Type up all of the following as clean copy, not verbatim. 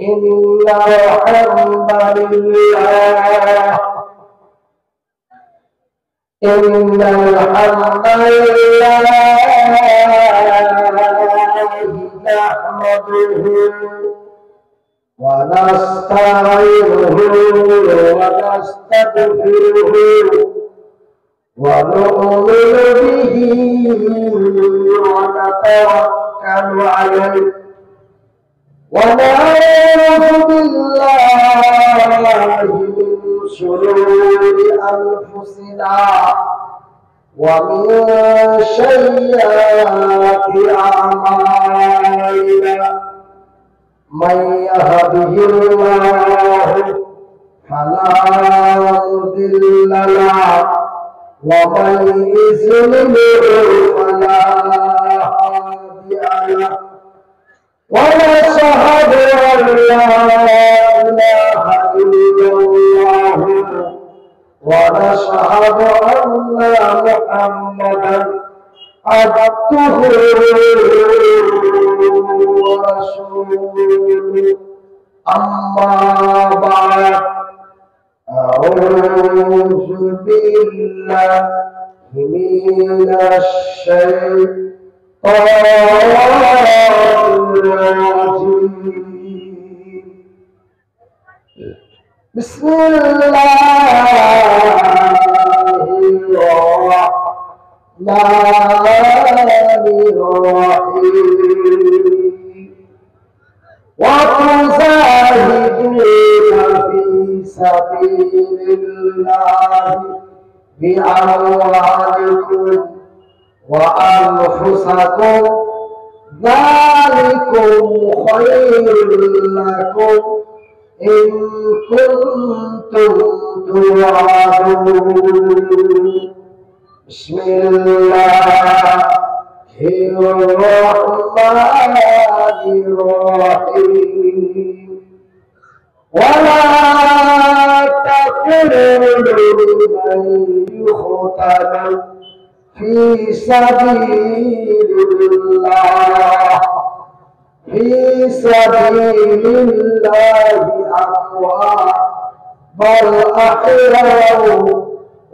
إن الحمد لله نحمده ونستعينه ونستغفره ونؤمن به ونتوكل عليه ونعوذ بالله من شرور أنفسنا ومن سيئات أعمالنا من يهده الله فلا مضل له ومن يضلل فلا هادي له ونشهد أن لا إله إلا الله ونشهد أن محمدا عبده ورسوله أما بعد أعوذ بالله من الشيطان الرجيم بسم الله الرحمن الرحيم وتجاهدون في سبيل الله بأموالكم وأنفسكم ذلكم خير لكم إن كنتم توعدون بسم الله الرحمن الرحيم ولا تقولوا لمن يقتل في سبيل الله أموات بل أحياء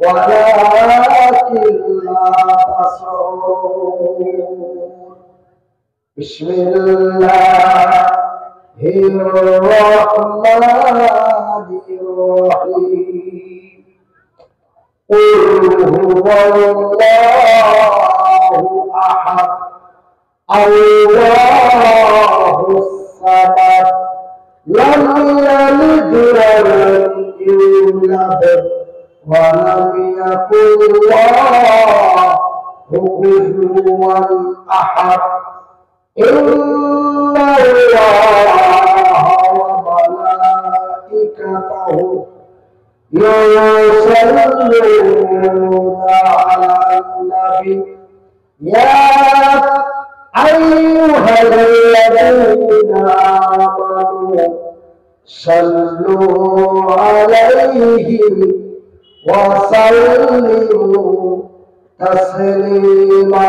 ولكن لا تشعرون بسم الله الرحمن الرحيم قل هو الله أحد الله الصمد لم يلد ولم يولد ولم يكن له كفوا أحد إن الله وملائكته يصلون على النبي يا أيها الذين آمنوا صلوا عليه وسلموا تسليما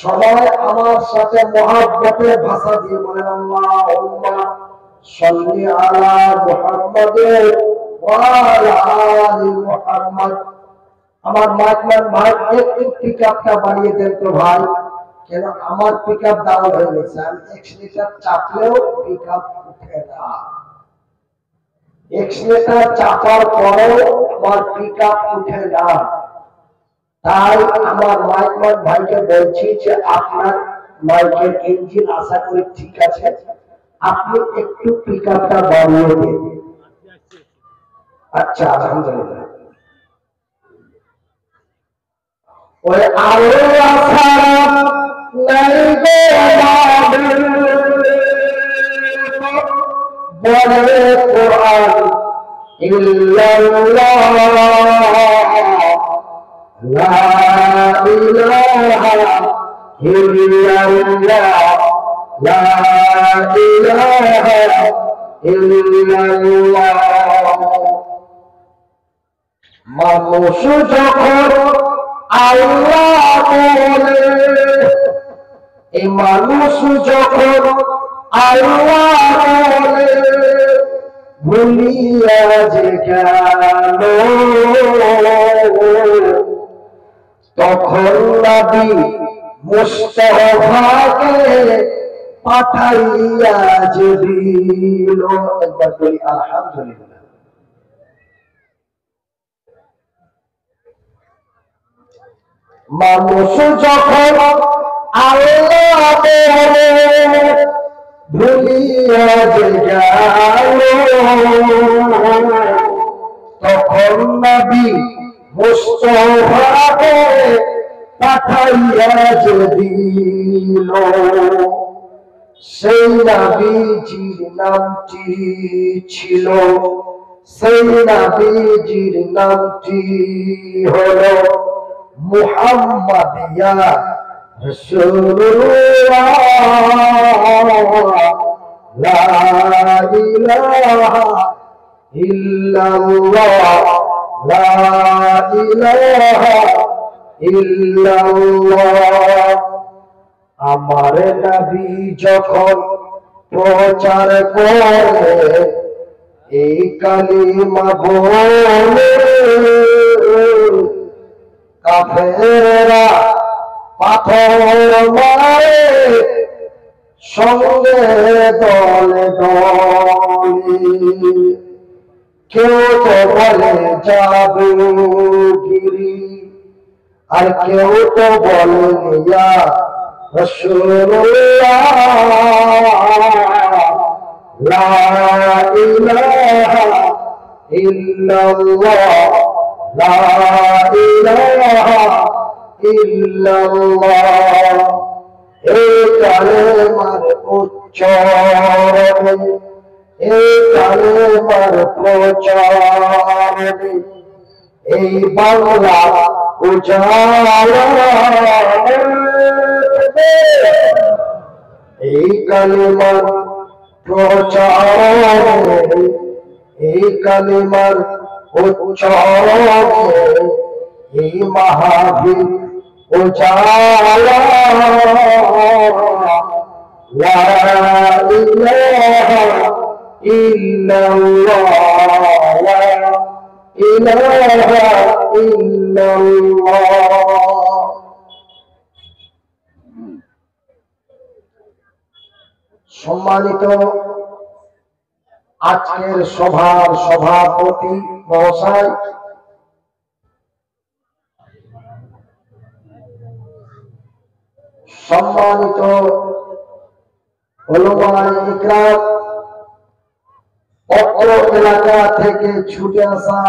সবাই আমার সাথে মহব্বতের ভাষা দিয়ে বলেন আল্লাহুম্মা সাল্লি আলা মুহাম্মাদিন ওয়া আলা আলি মুহাম্মাদ। আমার মাইকম্যান ভাই একটু পিকআপটা বাড়িয়ে দেন তো ভাই, কেন আমার পিকআপ ডাউন হয়ে গেছে, আমি এক্সিলেটর চাপলেও পিকআপ উঠে না, এক্সিলেটর চাপার পরেও আমার পিকআপ উঠে না। তাই আমার মাইকম্যান ভাইকে বলছি যে আপনার মাইকের ইঞ্জিন আশা করি ঠিক আছে, আপনি একটু পিকআপটা বাড়িয়ে দিন। আচ্ছা আলহামদুলিল্লাহ। ওই আল্লাহ ছাড়া নাই গো বলে কোরআন ইল্লাল্লাহ লা ইলাহা ইল্লাল্লাহ লা ইলাহা ইল্লাল্লাহ। মানুষ যখন আল্লাহ বলে, এই মানুষ যখন আল্লাহ বলে ভুলিয়া যে গেল তখন নবী মুস্তাফাকে পাঠাইয়া যে দিল। একবার বলি আলহামদুলিল্লাহ। মানুষ যখন আল্লাহ ভুলিয়া যে গেল তখন নবী মুস্তাফাকে পাঠাইয়া যে দিল। সেই নবীজির নামটি ছিল, সেই নবীজির নামটি হলো মুহাম্মদ ইয়া রাসূলুল্লাহ। লা ইলাহা ইল্লাল্লাহ, লা ইলাহা ইল্লাল্লাহ। আমার নবী যখন প্রচার করে এই কালিমা বলে কাফেররা পাথর মারে সঙ্গে দলে দলে। কেউ তো বলে জাদুগিরি আর কেউ তো বলে ইয়া রাসূলুল্লাহ। লা ইলাহা ইল্লাল্লাহ, লা ইলাহা ইল্লাল্লাহ। এই কালেমার উচ্চারণে, এই কালেমার প্রচারণে এই বাংলা উজালা। এই কালেমার প্রচারণে, এই কালেমার উচ্চারণে এই মাহফিল উজালা। লা ইলাহা ইল্লাল্লাহ, লা ইলাহা ইল্লাল্লাহ। সম্মানিত আজকের সভার সভাপতি মহাশয়, সম্মানিত উলামায়ে ইকরাম, অত্র এলাকা থেকে ছুটে আসা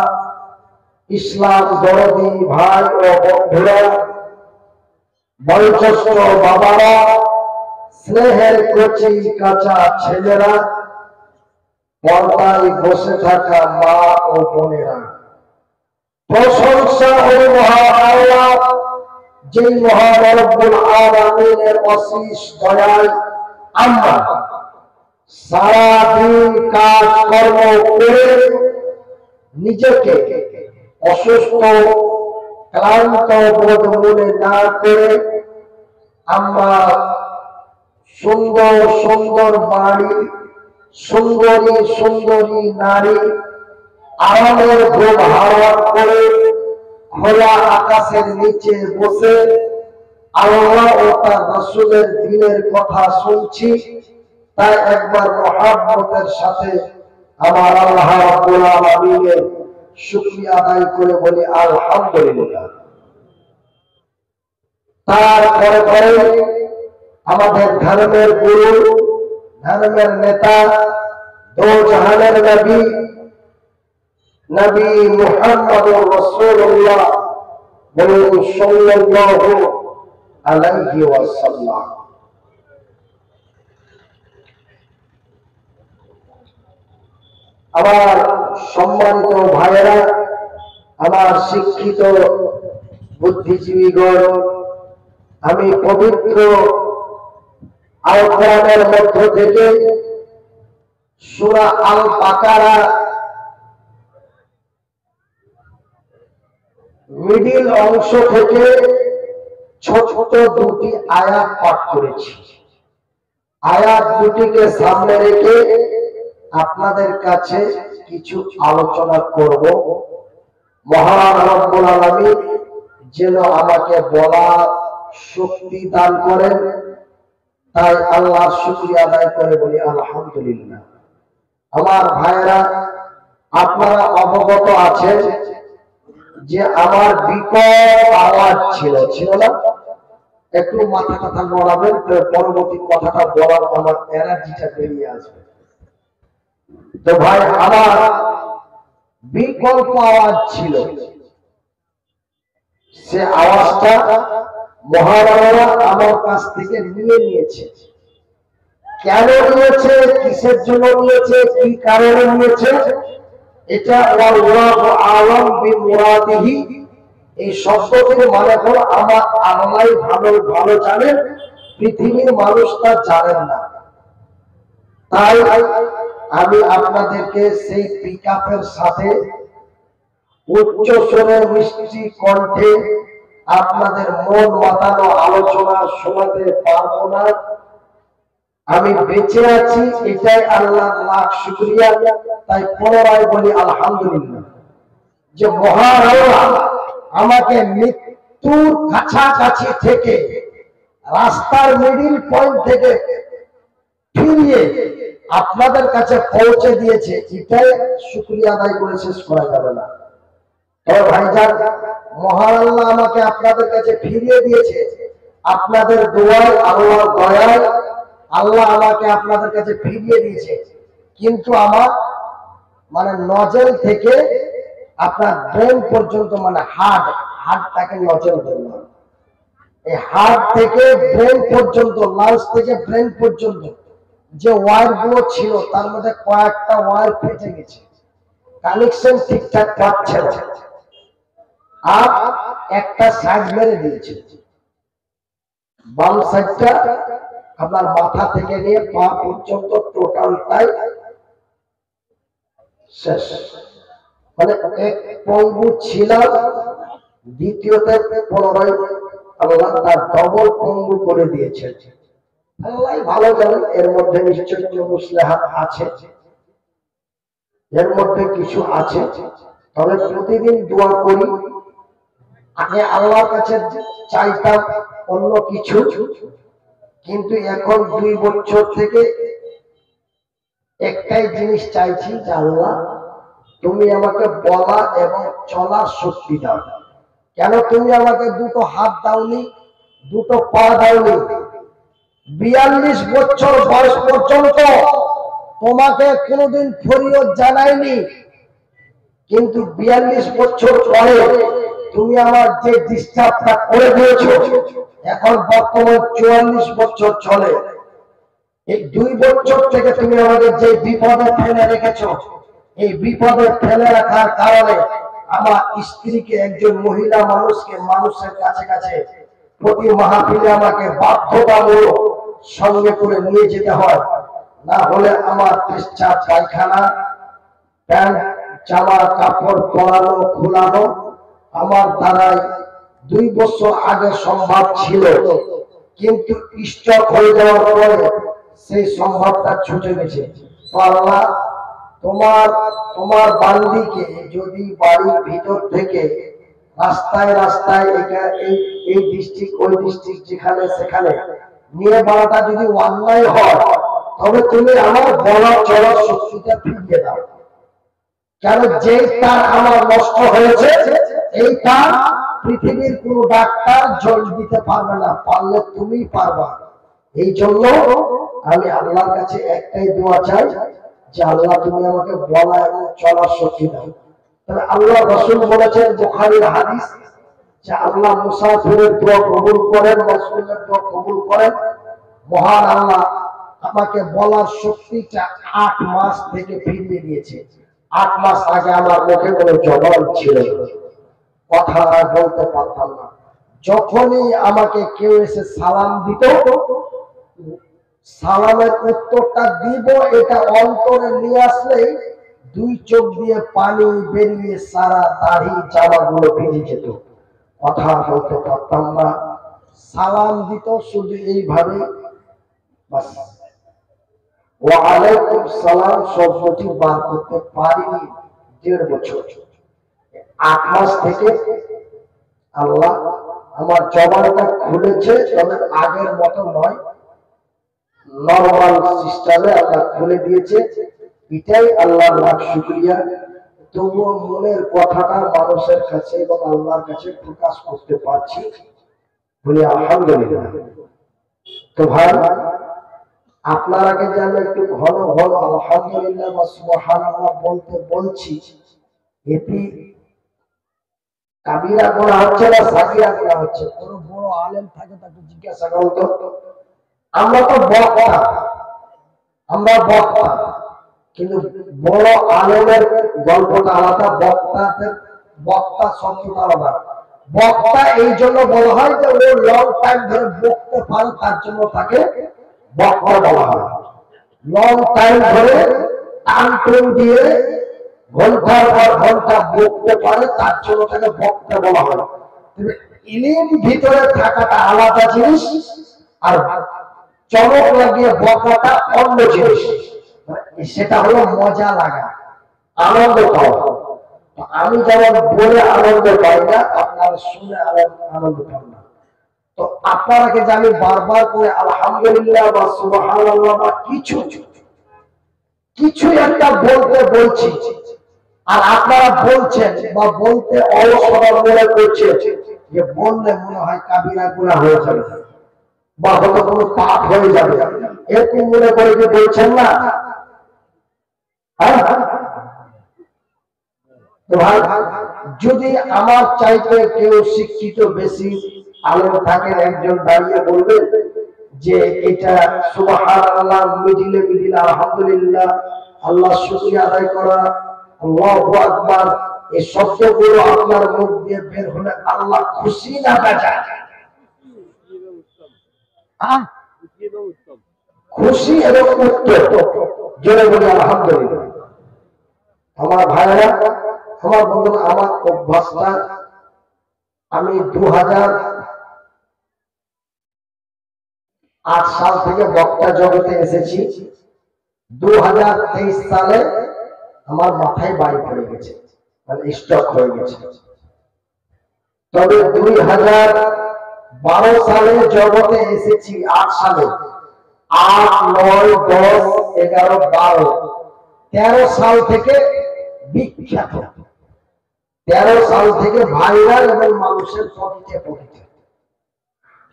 ইসলাম দরদি ভাই ও বন্ধুরা, বয়োজ্যেষ্ঠ বাবারা, স্নেহের কচি কাঁচা ছেলেরা, পর্দায় বসে থাকা মা ও বোনেরা, প্রশংসা ওই মহান আল্লাহ যিনি মহান রব্বুল আলামিনের অশেষ দয়ায় আমরা সারাদিন কাজ কর্ম করে নিজেকে অসুস্থ ক্লান্ত বোধ মনে না করে আমরা সুন্দর সুন্দর বাড়ি, সুন্দরী সুন্দরী নারী, আরামের ঘুম হারাম করে খোলা আকাশের নিচে বসে আল্লাহ ও তার রাসূলের দ্বীনের কথা শুনছি। তাই একবার মহব্বতের সাথে আমার আল্লাহ রাব্বুল আলামিনের শুকরিয়া আদায় করে বলি আলহামদুলিল্লাহ। তারপরে পরে আমাদের ধর্মের গুরু, ধর্মের নেতা, দো জাহানের নবী, নবী মুহাম্মদুর রাসূলুল্লাহ সাল্লাল্লাহু আলাইহি ওয়াসাল্লাম। আমার সম্মানিত ভাইয়েরা, আমার শিক্ষিত বুদ্ধিজীবীগণ, আমি পবিত্র আল কোরআনের মধ্য থেকে সূরা আল বাকারা মিডিল অংশ থেকে ছোট দুটি আয়াত পাঠ করেছি। আয়াত দুটিকে সামনে রেখে আপনাদের কাছে কিছু আলোচনা করব। মহান রব্বুল আলামিন যেন আমাকে বলার শক্তি দান করেন, তাই আল্লাহর শুকরিয়া আদায় করে বলি আলহামদুলিল্লাহ। আমার ভাইরা, আপনারা অবগত আছেন যে আমার বিকট আওয়াজ ছিল না? একটু মাথা কথা নড়াবেন, পরবর্তী কথাটা বলার আমার এনার্জিটা বেরিয়ে আসবে। তো ভাই, আমার বিকল্প আওয়াজ ছিল, সে আওয়াজটা মহারাজা আমার কাছ থেকে নিয়ে নিয়েছে। কেন নিয়েছে, কিসের জন্য নিয়েছে, কি কারণে নিয়েছে, এটা আল্লাহু আ'লাম বিমুরাদিহি। এই শব্দটির মানে হলো আমার আল্লাহ ভালো জানেন, পৃথিবীর মানুষ তা জানেন না। তাই আমি আপনাদেরকে সেই পিকআপের সাথে উচ্চ স্বরে মিষ্টি কণ্ঠে আপনাদের মন মাতানো আলোচনা শোনাতে পারবো না। আমি বেঁচে আছি, এটাই আল্লাহর লাখ শুকরিয়া। তাই পুনরায় বলি আলহামদুলিল্লাহ যে মহান আল্লাহ আমাকে মৃত্যুর কাছাকাছি থেকে, রাস্তার মিডিল পয়েন্ট থেকে ফিরিয়ে আপনাদের কাছে পৌঁছে দিয়েছে। এটাই শুকরিয়া আদায় করে শেষ করা যাবে না। ভাইজান, মহান আল্লাহ আমাকে আপনাদের কাছে ফিরিয়ে দিয়েছে আপনাদের দোয়ায়, আল্লাহর দয়ায় আল্লাহ আমাকে আপনাদের কাছে ফিরিয়ে দিয়েছে। কিন্তু আমার নজল থেকে আপনার ব্রেন পর্যন্ত, হার্টটাকে নজল বললাম, এই হার্ট থেকে ব্রেন পর্যন্ত, লাংস থেকে ব্রেন পর্যন্ত যে ওয়্যার গুলো ছিল তার মধ্যে কয়েকটা ওয়্যার ফেটে গেছে, কানেকশন ঠিকঠাক পাচ্ছে না, আর একটা সাইড মেরে দিয়েছে। বাম সাইডটা আপনার মাথা থেকে নিয়ে পা পর্যন্ত টোটালটাই শেষ। এক পঙ্গু ছিল, দ্বিতীয়তে পুনরায় আল্লাহ তার ডবল পঙ্গু করে দিয়েছে। আল্লাহ ভালো জানেন, এর মধ্যে নিশ্চয় মুসলিহাত আছে, এর মধ্যে কিছু আছে। তবে প্রতিদিন দোয়া করি, আগে আল্লাহর কাছে চাইতাম অন্য কিছু, কিন্তু এখন 2 বছর থেকে একটাই জিনিস চাইছি যে আল্লাহ তুমি আমাকে বলা এবং চলার শক্তি দাও। কেন তুমি আমাকে দুটো হাত দাওনি, দুটো পা দাওনি? 42 বছর বয়স পর্যন্ত তোমাকে কোনোদিন ফরিয়াদ জানাইনি, কিন্তু 42 বছর পরে তুমি আমার যে ডিস্টার্বটা করে দিয়েছো, এখন বর্তমান 44 বছর চলে। এই 2 বছর থেকে তুমি আমাদের যে বিপদে ফেলে রেখেছো, এই বিপদে ফেলে রাখার কারণে আমার স্ত্রীকে, একজন মহিলা মানুষকে মানুষের কাছে প্রতি মাহফিলে আমাকে বাধ্যতামূলক সঙ্গে করে নিয়ে যেতে হয়, না হলে আমার পেশাব পায়খানা, প্যান্ট জামা কাপড় পরানো খোলানো আমার দ্বারাই 2 বছর আগে সম্ভব ছিল, কিন্তু স্টক হয়ে যাওয়ার পরে সেই সম্ভবটা ছুটে গেছে। তো আল্লাহ তোমার বান্দিকে যদি বাড়ির ভিতর থেকে রাস্তায় রাস্তায় এই ডিস্ট্রিক্ট ওই ডিস্ট্রিক্ট যেখানে সেখানে নিয়ে বলাটা যদি অন্যায় হয়, তবে তুমি আমার বলা চলার শক্তিটা ফিরিয়ে দাও। কেন যেই তার আমার নষ্ট হয়েছে, এই তার পৃথিবীর কোন ডাক্তার জল দিতে পারবে না, পারলে তুমি পারবা। এই জন্য আমি আল্লাহর কাছে একটাই দোয়া চাই যে আল্লাহ তুমি আমাকে বলা এবং চলার শক্তি দাও। তবে আল্লাহ রাসূল বলেছেন, বুখারীর হাদিস, যে আল্লাহ মুসাফিরের দোয়া কবুল করেন, রাসূলের দোয়া কবুল করেন। মহান আল্লাহ আমাকে বলার শক্তিটা 8 মাস থেকে ফিরিয়ে দিয়েছে। 8 মাস আগে আমার মুখে কোনো জবান ছিল না, কথা বলতে পারতাম না। যখনই আমাকে কেউ এসে সালাম দিত, সালামের উত্তরটা দিব এটা অন্তরে নিয়ে আসলেই 2 চোখ দিয়ে পানি বেরিয়ে সারা দাড়ি জামাগুলো ভিজে যেত, কথা বলতে পারতাম না। সালাম দিত শুধু এইভাবে, বাস ওয়ালাইকুম সালাম শব্দটি বার করতে পারিনি 1.5 বছর, 8 মাস থেকে আল্লাহ আমার জবানটা খুলেছে। তবে আগের মতো নয়, নরমাল সিস্টেমে আল্লাহ খুলে দিয়েছে। এটাই আল্লাহর লাখ শুকরিয়া। তবুও মনের কথাটা মানুষের কাছে এবং আল্লাহর কাছে প্রকাশ করতে পারছি, বলি আলহামদুলিল্লাহ। তো ভাই, আপনার আগে যে আমি একটু ঘন ঘন আলহামদুলিল্লাহ বা সুবহানাল্লাহ বলতে বলছি, এটি কাবিরা গুনাহ হচ্ছে না সাগীরা গুনাহ হচ্ছে? কোন বড় আলেম থাকে তাকে জিজ্ঞাসা করুন তো। আমরা তো বক্তা, আমরা বক্তা, কিন্তু বড় আলেমের গল্পটা আলাদা, বক্তা শব্দটা আলাদা। বক্তা এই জন্য বলা হয় যে ও লং টাইম ধরে বকতে পারে, তার জন্য তাকে বক্তা বলা হয়। লং টাইম ধরে টান টুন দিয়ে ঘন্টার পর ঘন্টা বকতে পারে, তার জন্য তাকে বক্তা বলা হয়। ইলম ভিতরে থাকাটা আলাদা জিনিস, আর চমক লাগিয়ে বকাটা অন্য জিনিস। সেটা হলো মজা লাগা, আনন্দ পাওয়া। আমি যেমন বলে আনন্দ পাই না, আপনারা শুনে আনন্দ পান না। তো আপনারাকে যে আমি বারবার করে আলহামদুলিল্লাহ বা সুবহানাল্লাহ বা কিছু একটা বলতে বলছি, আর আপনারা বলছেন বা বলতে অলসতা মনে করছেন যে বললে মনে হয় কাবিরা গুনাহ হয়ে যাবে বা হয়তো কোনো পাপ হয়ে যাবে, এরকম মনে করে যে বলছেন না। যদি আমার চাইতে কেউ শিক্ষিত বেশি আলেম থাকেন, একজন দাঁড়িয়ে বলবেন যে এটা সুবহানাল্লাহ মিডিলে আলহামদুলিল্লাহ, আল্লাহ শুকরিয়া আদায় করা, আল্লাহু আকবার, এই শব্দগুলো আপনার মুখ দিয়ে বের হলে আল্লাহ খুশি না বেজায়? খুশি এবং উত্তর জোরে বলি আলহামদুলিল্লাহ। আমার ভাইরা, আমার বন্ধুরা, আমার অভ্যাসটা, আমি 2008 সাল থেকে বক্তা জগতে এসেছি। 2023 সালে আমার মাথায় বাড়ি পড়ে গেছে, মানে স্ট্রোক হয়ে গেছে। তবে 2012 সালে জগতে এসেছি, 8 সালে, 8, 9, 10, 11, 12, 13 সাল থেকে বিখ্যাত, 13 সাল থেকে ভাইরাল এবং মানুষের পকেটে।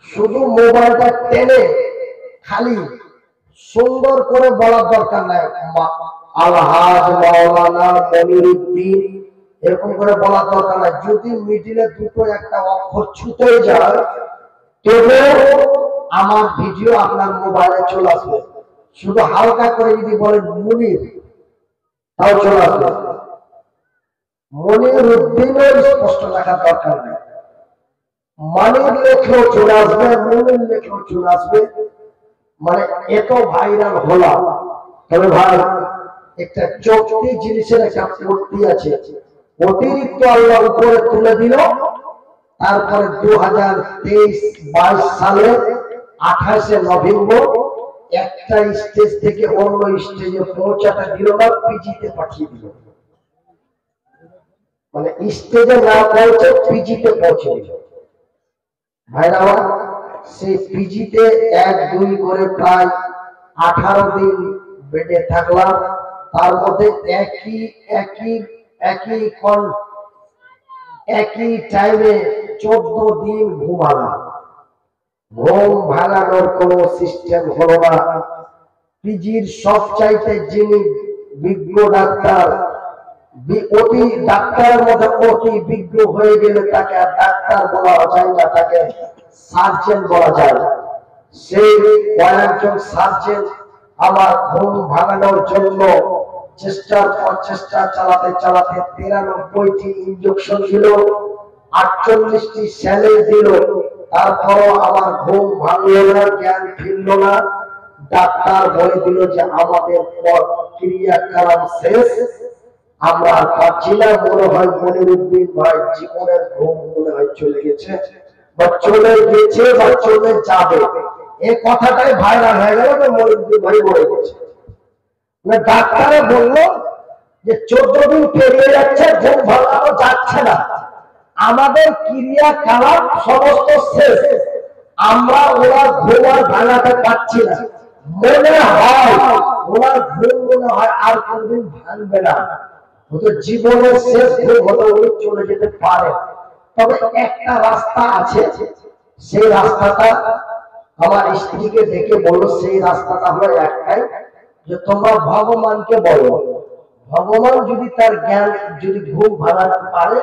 শুধু মোবাইলটা টেনে খালি সুন্দর করে বলার দরকার নাই, আলহাজ মাওলানা মনিরুদ্দিন এরকম করে বলার দরকার নাই। যদি মিডিলে দুটো একটা অক্ষর ছুটে যায়, তবে আমার ভিডিও আপনার মোবাইলে চলে আসবে। শুধু হালকা করে যদি বলেন মুনির, তাও চলে আসবে। মনিরুদ্দিনের স্পষ্ট লেখার দরকার নেই, মানির লেখেও চলে আসবে, মুনির লেখেও চলে আসবে। মানে এত ভাইরাল হলাম। তবে ভাই, একটা চোখটি জিনিসের একটা পড়তি আছে, অতিরিক্ত আল্লাহ উপরে তুলে দিল। তারপরে 2023-22 সালে 28শে নভেম্বর একটা স্টেজ থেকে অন্য স্টেজে পৌঁছাতে দিল না, পিজিতে পাঠিয়ে দিল। মানে স্টেজে না পৌঁছে পিজিতে পৌঁছে দিল। ভাইরা, সেই পিজিতে 1-2 করে প্রায় 18 দিন বেডে থাকলাম। তার মধ্যে একই টাইমে 14 দিন ঘুমালাম। ঘুম ভাঙানোর কোনো সিস্টেম হলো না। পিজির সব চাইতে যিনি বিজ্ঞ ডাক্তার, অতি ডাক্তারের মধ্যে অতি বিজ্ঞ হয়ে গেলে তাকে আর ডাক্তার বলা যায় না, তাকে সার্জন বলা যায়। সেই কয়েকজন সার্জন আমার ঘুম ভাঙানোর জন্য চেষ্টার পর চেষ্টা চালাতে 93টি ইনজেকশন দিল, 48টি স্যালাইন দিল। তারপরও আমার ঘুম ভাঙল না, জ্ঞান ফিরল না। ডাক্তার বলে দিল যে আমাদের ক্রিয়াকলাপ শেষ, আমরা আর পাচ্ছি না। মনে হয় মনিরুদ্দিন ভাই জীবনের ঘুম মনে হয় চলে গেছে, বা চলে গেছে বা চলে যাবে। এই কথাটাই ভাইরাল হয়ে গেল যে মনিরুদ্দিন ভাই মরে গেছে। ডাক্তারে বললো যে 14 দিন পেরিয়ে যাচ্ছে, ঘুম ভাঙানো যাচ্ছে না, আমাদের ক্রিয়াকলাপ সমস্ত শেষ, আমরা ওরা ঘুম আর ভাঙাতে পারছি না, মনে হয় ওনার ঘুম মনে হয় আর কোনদিন ভাঙবে না, হয়তো জীবনের শেষ ঘুম হতে উনি চলে যেতে পারে। তবে একটা রাস্তা আছে, সেই রাস্তাটা আমার স্ত্রীকে ডেকে বলল, সেই রাস্তাটা হলো একটাই, যে তোমরা ভগবানকে বলো, ভগবান যদি তার জ্ঞান যদি ঘুম ভাঙাতে পারে,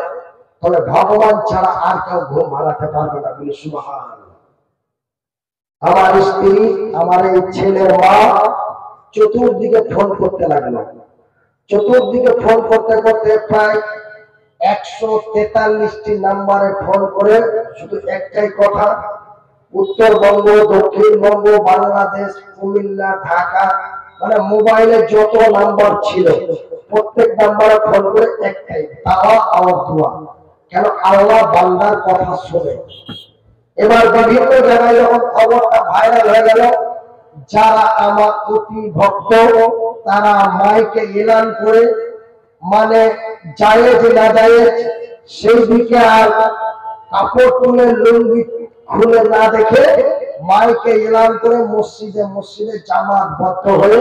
তাহলে ভগবান ছাড়া আর কেউ ঘুম ভাঙাতে পারবে না। বলে সুবহানাল্লাহ। আমার স্ত্রী, আমার এই ছেলের মা চতুর্দিকে ফোন করতে লাগলো, চতুর্দিকে ফোন করতে করতে প্রায় 143টি নাম্বারে ফোন করে শুধু একটাই কথা, উত্তরবঙ্গ, দক্ষিণবঙ্গ, বাংলাদেশ, কুমিল্লা, ঢাকা, মানে মোবাইলে যত নাম্বার ছিল প্রত্যেক নাম্বারে ফোন করে একটাই দাওয়া আর দোয়া, কেন আল্লাহ বান্দার কথা শোনে। এবার বিভিন্ন জায়গায় যখন খবরটা ভাইরাল হয়ে গেল, যারা আমার অতি ভক্ত তারা মাইকে এলান করে, মানে জায়েজ না জায়েজ সেই দিকে আর কাপড় তুলে লুঙ্গি খুলে না দেখে মাইকে এলান করে মসজিদে মসজিদে জামাতবদ্ধ হয়ে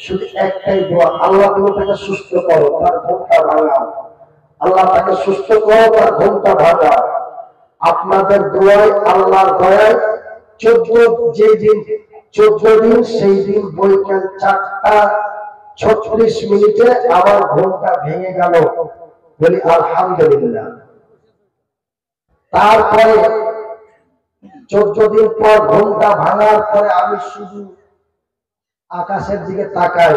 শুধু একটাই দোয়া, আল্লাহ তুমি তাকে সুস্থ করো, তার ঘুমটা ভাঙাও, আল্লাহ তাকে সুস্থ করো, তার ঘুমটা ভাঙাও। আপনাদের দোয়ায়, আল্লাহর দয়ায় 14 দিন সেই দিন বৈকাল 4টা 36 আবার ঘুমটা ভেঙে গেল। বলি আলহামদুলিল্লাহ। তারপরে 14 দিন পর ঘুমটা ভাঙার পরে আমি শুধু আকাশের দিকে তাকাই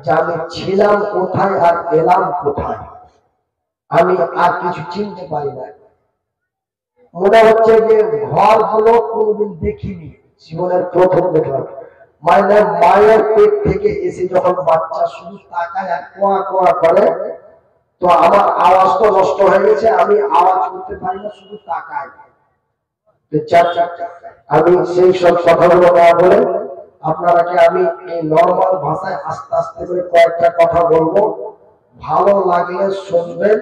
যে আমি ছিলাম কোথায় আর এলাম কোথায়, আমি আর কিছু চিনতে পারি না। মনে হচ্ছে যে ঘরগুলো কোনদিন দেখিনি, জীবনের প্রথম দেখলাম। মানে মায়ের পেট থেকে এসে যখন বাচ্চা শুধু তাকায় আর কোয়া কোয়া করে, তো আমার আওয়াজ তো নষ্ট হয়ে গেছে, আমি আওয়াজ করতে পারি না, শুধু তাকাই। আমি সেই সব কথাগুলো না বলে আপনারাকে আমি এই নর্মাল ভাষায় আস্তে আস্তে করে কয়েকটা কথা বলবো, ভালো লাগলে শুনবেন।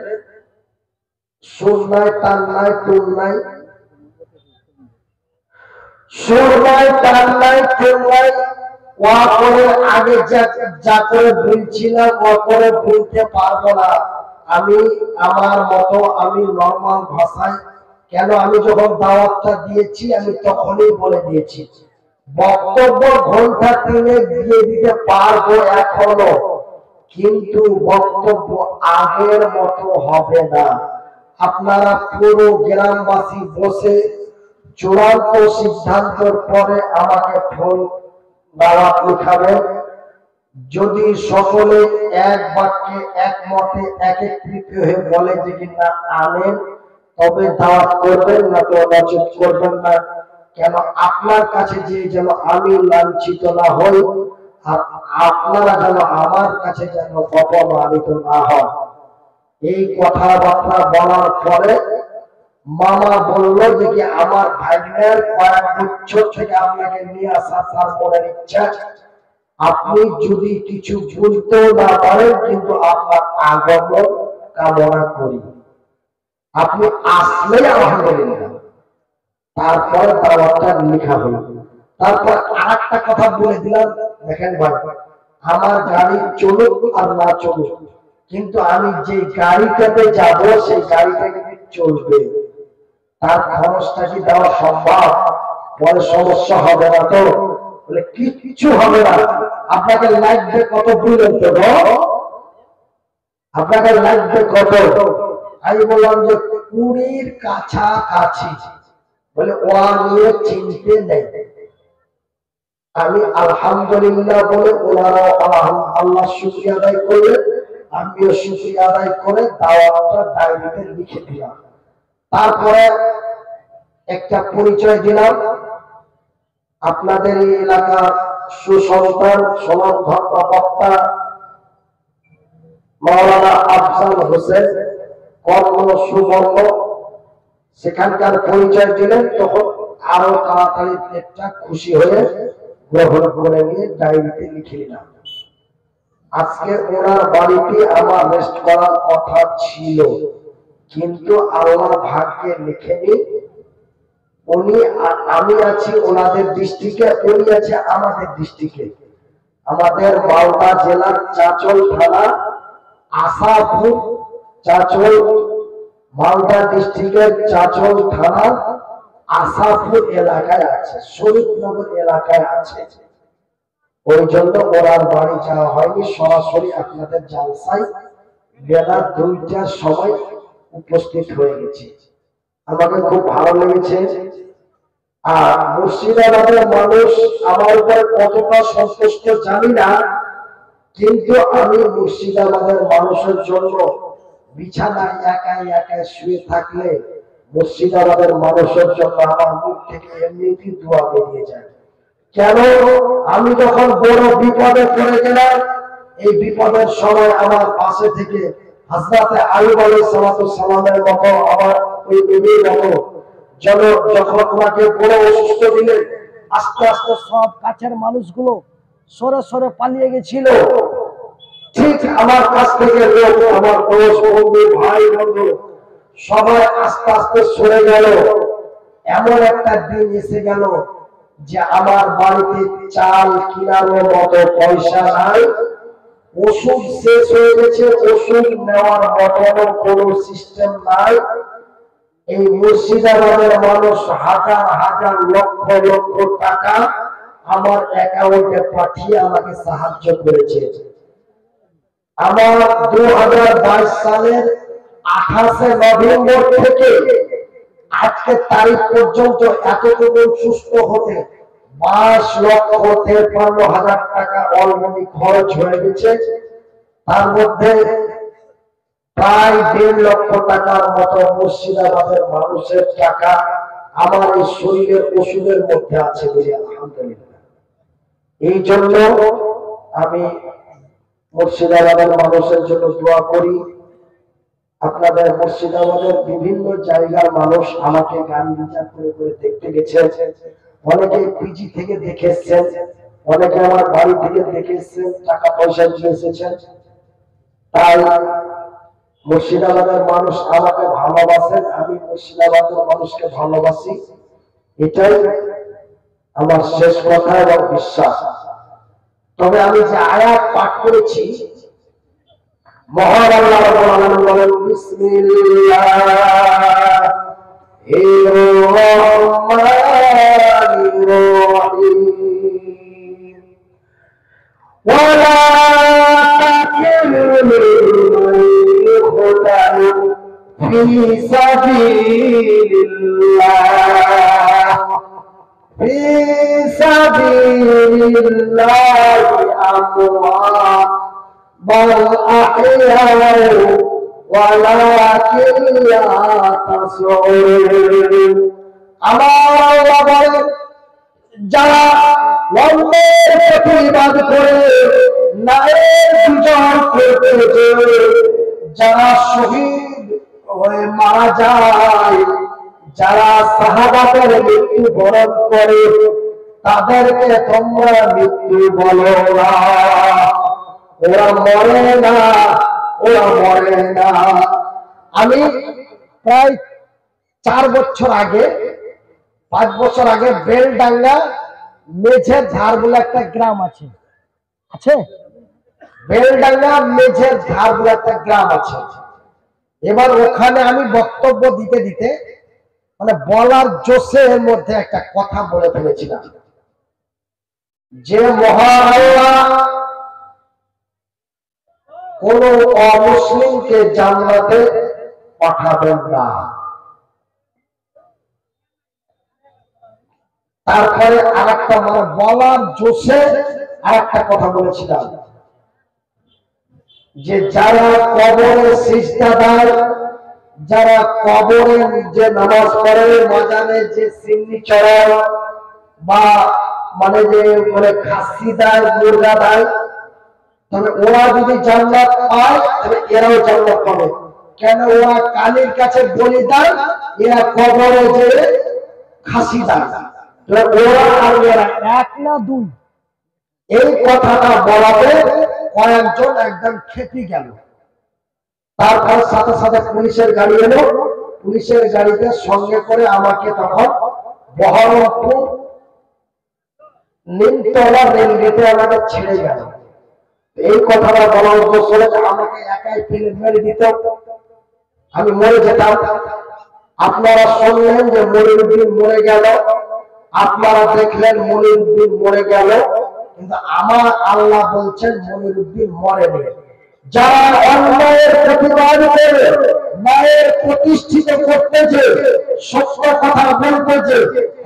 সুর নাই, তার নাই, টুর নাই, সুর নাই, তার নাই, টুর নাই, ওয়া করে আগে যা করে ভুলছিলাম ও করে ভুলতে পারবো না। আমি আমার মতো আমি নর্মাল ভাষায়, কেন আমি যখন দাওয়াতটা দিয়েছি আমি তখনই বলে দিয়েছি, বক্তব্য ঘন্টা 3 দিয়ে দিতে পারবো এখনো, কিন্তু বক্তব্য আগের মতো হবে না। আপনারা পুরো গ্রামবাসী বসে চূড়ান্ত সিদ্ধান্তের পরে আমাকে ফোন দাওয়াত লিখাবেন। যদি সকলে এক বাক্যে একমতে একত্রিত হয়ে বলে যে কিনা আনেন, তবে দাওয়াত করবেন, না তো নচিত করবেন না। কেন আপনার কাছে যে যেন আমি লাঞ্ছিত না হই, আর আপনারা যেন আমার কাছে যেন অপমানিত না হয়। এই কথাবার্তা বলার পরে মামা বলল যে কি আমার ভাগ্নের কয়েক বছর থেকে আপনাকে নিয়ে আসা তার মনের ইচ্ছা, আপনি যদি কিছু বুঝতেও না পারেন কিন্তু আপনার আগমন কামনা করি, আপনি আসলে আলহামদুলিল্লাহ। তারপরে দাওয়াতটা লেখা হলো। তারপর আরেকটা কথা বলে দিলাম, দেখেন ভাই, আমার গাড়ি চলুক আর না চলুক, কিন্তু আমি যে গাড়িটাতে যাব সেই গাড়িটা কিন্তু চলবে, তার খরচটা কি দেওয়া সম্ভব? পরে সমস্যা হবে না তো? বলে কিচ্ছু হবে না, আপনাকে লাগবে কত বুঝলেন তো? আপনাকে লাগবে কত? আমি বললাম যে 20 কাছাকাছি। বলে ও নিয়ে চিনতে নেই। আমি আলহামদুলিল্লাহ বলে ওনারাও আল্লাহ শুকরিয়া আদায় করলে, আমিও শুকরিয়া আদায় করে দাওয়াতটা ডায়েরিতে লিখে দিলাম। তারপরে একটা পরিচয় দিলাম, আপনাদের এই এলাকার সুসন্তান সমাজধর্ম বক্তা মাওলানা আফজাল হোসেন, কর্ম সুবর্ণ, সেখানকার পরিচয় দিলেন। তখন আরো তাড়াতাড়ি পেটটা খুশি হয়ে গ্রহণ করে নিয়ে ডায়েরিতে লিখে নিলাম। আজকে ওনার বাড়িতে আমার রেস্ট করার কথা ছিল, কিন্তু আল্লাহ ভাগ্যে লিখেনি। উনি আমি আছি ওনাদের ডিস্ট্রিক্টে, উনি আছে আমাদের ডিস্ট্রিক্টে। আমাদের মালদা জেলার চাঁচল থানা, আশাপুর চাঁচল, মালদা ডিস্ট্রিক্টের চাঁচল থানা আশাপুর এলাকায় আছে, শরীফনগর এলাকায় আছে। ওই জন্য ওনার বাড়ি যাওয়া হয়নি, সরাসরি আপনাদের জালসায় বেলা 2টার সময় উপস্থিত হয়ে গেছি। আমাকে খুব ভালো লেগেছে। আর মুর্শিদাবাদের মানুষ আমার উপর কতটা সন্তুষ্ট জানি না, কিন্তু আমি মুর্শিদাবাদের মানুষের জন্য বিছানায় একাই একাই শুয়ে থাকলে মুর্শিদাবাদের মানুষের জন্য আমার মুখ থেকে এমনিতেই দোয়া বেরিয়ে যায়। কেন? আমি যখন বড় বিপদে পড়ে গেলাম, এই বিপদের সময় আমার পাশে থেকে হযরতে আইয়ুব আলাইহিস সালামের মতো, আমার ওই নবীর মতো যখন ওনাকে বড় অসুস্থ দিলেন, আস্তে আস্তে সব কাছের মানুষগুলো সরে সরে পালিয়ে গেছিল। ঠিক আমার কাছ থেকে লোক, আমার দোস্ত বন্ধু ভাই বন্ধু সবাই আস্তে আস্তে সরে গেল। এমন একটা দিন এসে গেল যে আমার বাড়িতে চাল কেনার মতো পয়সা নাই, ওষুধ শেষ হয়ে গেছে, ওষুধ নেওয়ার মতো কোনো সিস্টেম নাই। এই মুর্শিদাবাদের মানুষ হাজার হাজার লক্ষ লক্ষ টাকা আমার অ্যাকাউন্টে পাঠিয়ে আমাকে সাহায্য করেছে। আমার 2022 সালের 28 নভেম্বর থেকে আজকে তারিখ পর্যন্ত এতটুকু সুস্থ হতে 22,53,000 টাকা অলরেডি খরচ হয়ে গেছে। তার মধ্যে প্রায় 1.5 লক্ষ টাকার মতো মুর্শিদাবাদের মানুষের টাকা আমার এই শরীরের ওষুধের মধ্যে আছে বলে আলহামদুলিল্লাহ। এই জন্য আমি মুর্শিদাবাদের মানুষের জন্য দোয়া করি। আপনাদের মুর্শিদাবাদের বিভিন্ন জায়গার মানুষ আমাকে গান বিচার করে করে দেখতে গেছে, অনেকে পিজি থেকে দেখে এসেছেন, অনেকে আমার বাড়ি থেকে দেখে এসেছেন, টাকা পয়সা দিয়ে এসেছেন। তাই মুর্শিদাবাদের মানুষ আমাকে ভালোবাসেন, আমি মুর্শিদাবাদের মানুষকে ভালোবাসি, এটাই আমার শেষ কথা এবং বিশ্বাস। তবে আমি যে আয়াত পাঠ করেছি, মহান আল্লাহ রাব্বুল আলামিন বলেন, বিসমিল্লাহির রহমানির রহিম, ওয়ালা তাকিলু খুদালু ফি সাবিলিল্লাহ, ফি সাবিলিল্লাহি আমওয়াত بل أحياء ولكن لا تشعرون। আমার আল্লাহ বলেন, যারা অন্যের প্রতিবাদ করে ন্যায়ের বিচার করতে, যারা শহীদ হয়ে মারা যায়, যারা শাহাদাতের মৃত্যু বরণ করে, তাদেরকে তোমরা মৃত্যু বলো না। ওরা মরে না, ওরা মরে না। আমি প্রায় 4 বছর আগে, 5 বছর আগে বেলডাঙ্গা মেঝের ধার বলে একটা গ্রাম আছে, বেলডাঙ্গা মেঝের ধার বলে একটা গ্রাম আছে। এবার ওখানে আমি বক্তব্য দিতে দিতে মানে বলার জোশের মধ্যে একটা কথা বলে ফেলেছিলাম যে মহান আল্লাহ কোন অমুসলিমকে জান্নাতে পাঠাবেন না। তারপরে আরেকটা মানে বলার জোশে আরেকটা কথা বলেছিলাম যে যারা কবরে সিজদা দেয়, যারা কবরে যে নামাজ পড়ে, মাজারে যে সিন্নি চড়ায় বা মানে যে মানে খাসি দেয়, মুরগা দেয়, তবে ওরা যদি জান্নাত পায় তবে এরাও জান্নাত পাবে। কেন? ওরা কালীর কাছে বলি দেয়, এরা কবরে যে খাসি দেয়, ওরা আর এরা এক না দুই। এই কথাটা বলাতে কয়েকজন একদম খেপে গেল। তারপর সাথে সাথে পুলিশের গাড়ি এলো, পুলিশের গাড়িতে সঙ্গে করে আমাকে তখন বহরমপুর নিমতলা রেলগেটে আমাকে ছেড়ে গেল। এই কথাটা বলার উদ্দেশ্য হচ্ছে আমাকে একাই ফেলে মেরে দিত, আমি মরে যেতাম। আপনারা শুনলেন যে মনিরুদ্দিন মরে গেল, আপনারা দেখলেন মনিরুদ্দিন মরে গেল, কিন্তু আমার আল্লাহ বলছেন মনিরুদ্দিন মরেনি। যারা অন্যায়ের প্রতিবাদ করে ন্যায়ের প্রতিষ্ঠিত করতেছে, সত্য কথা বলতেছে,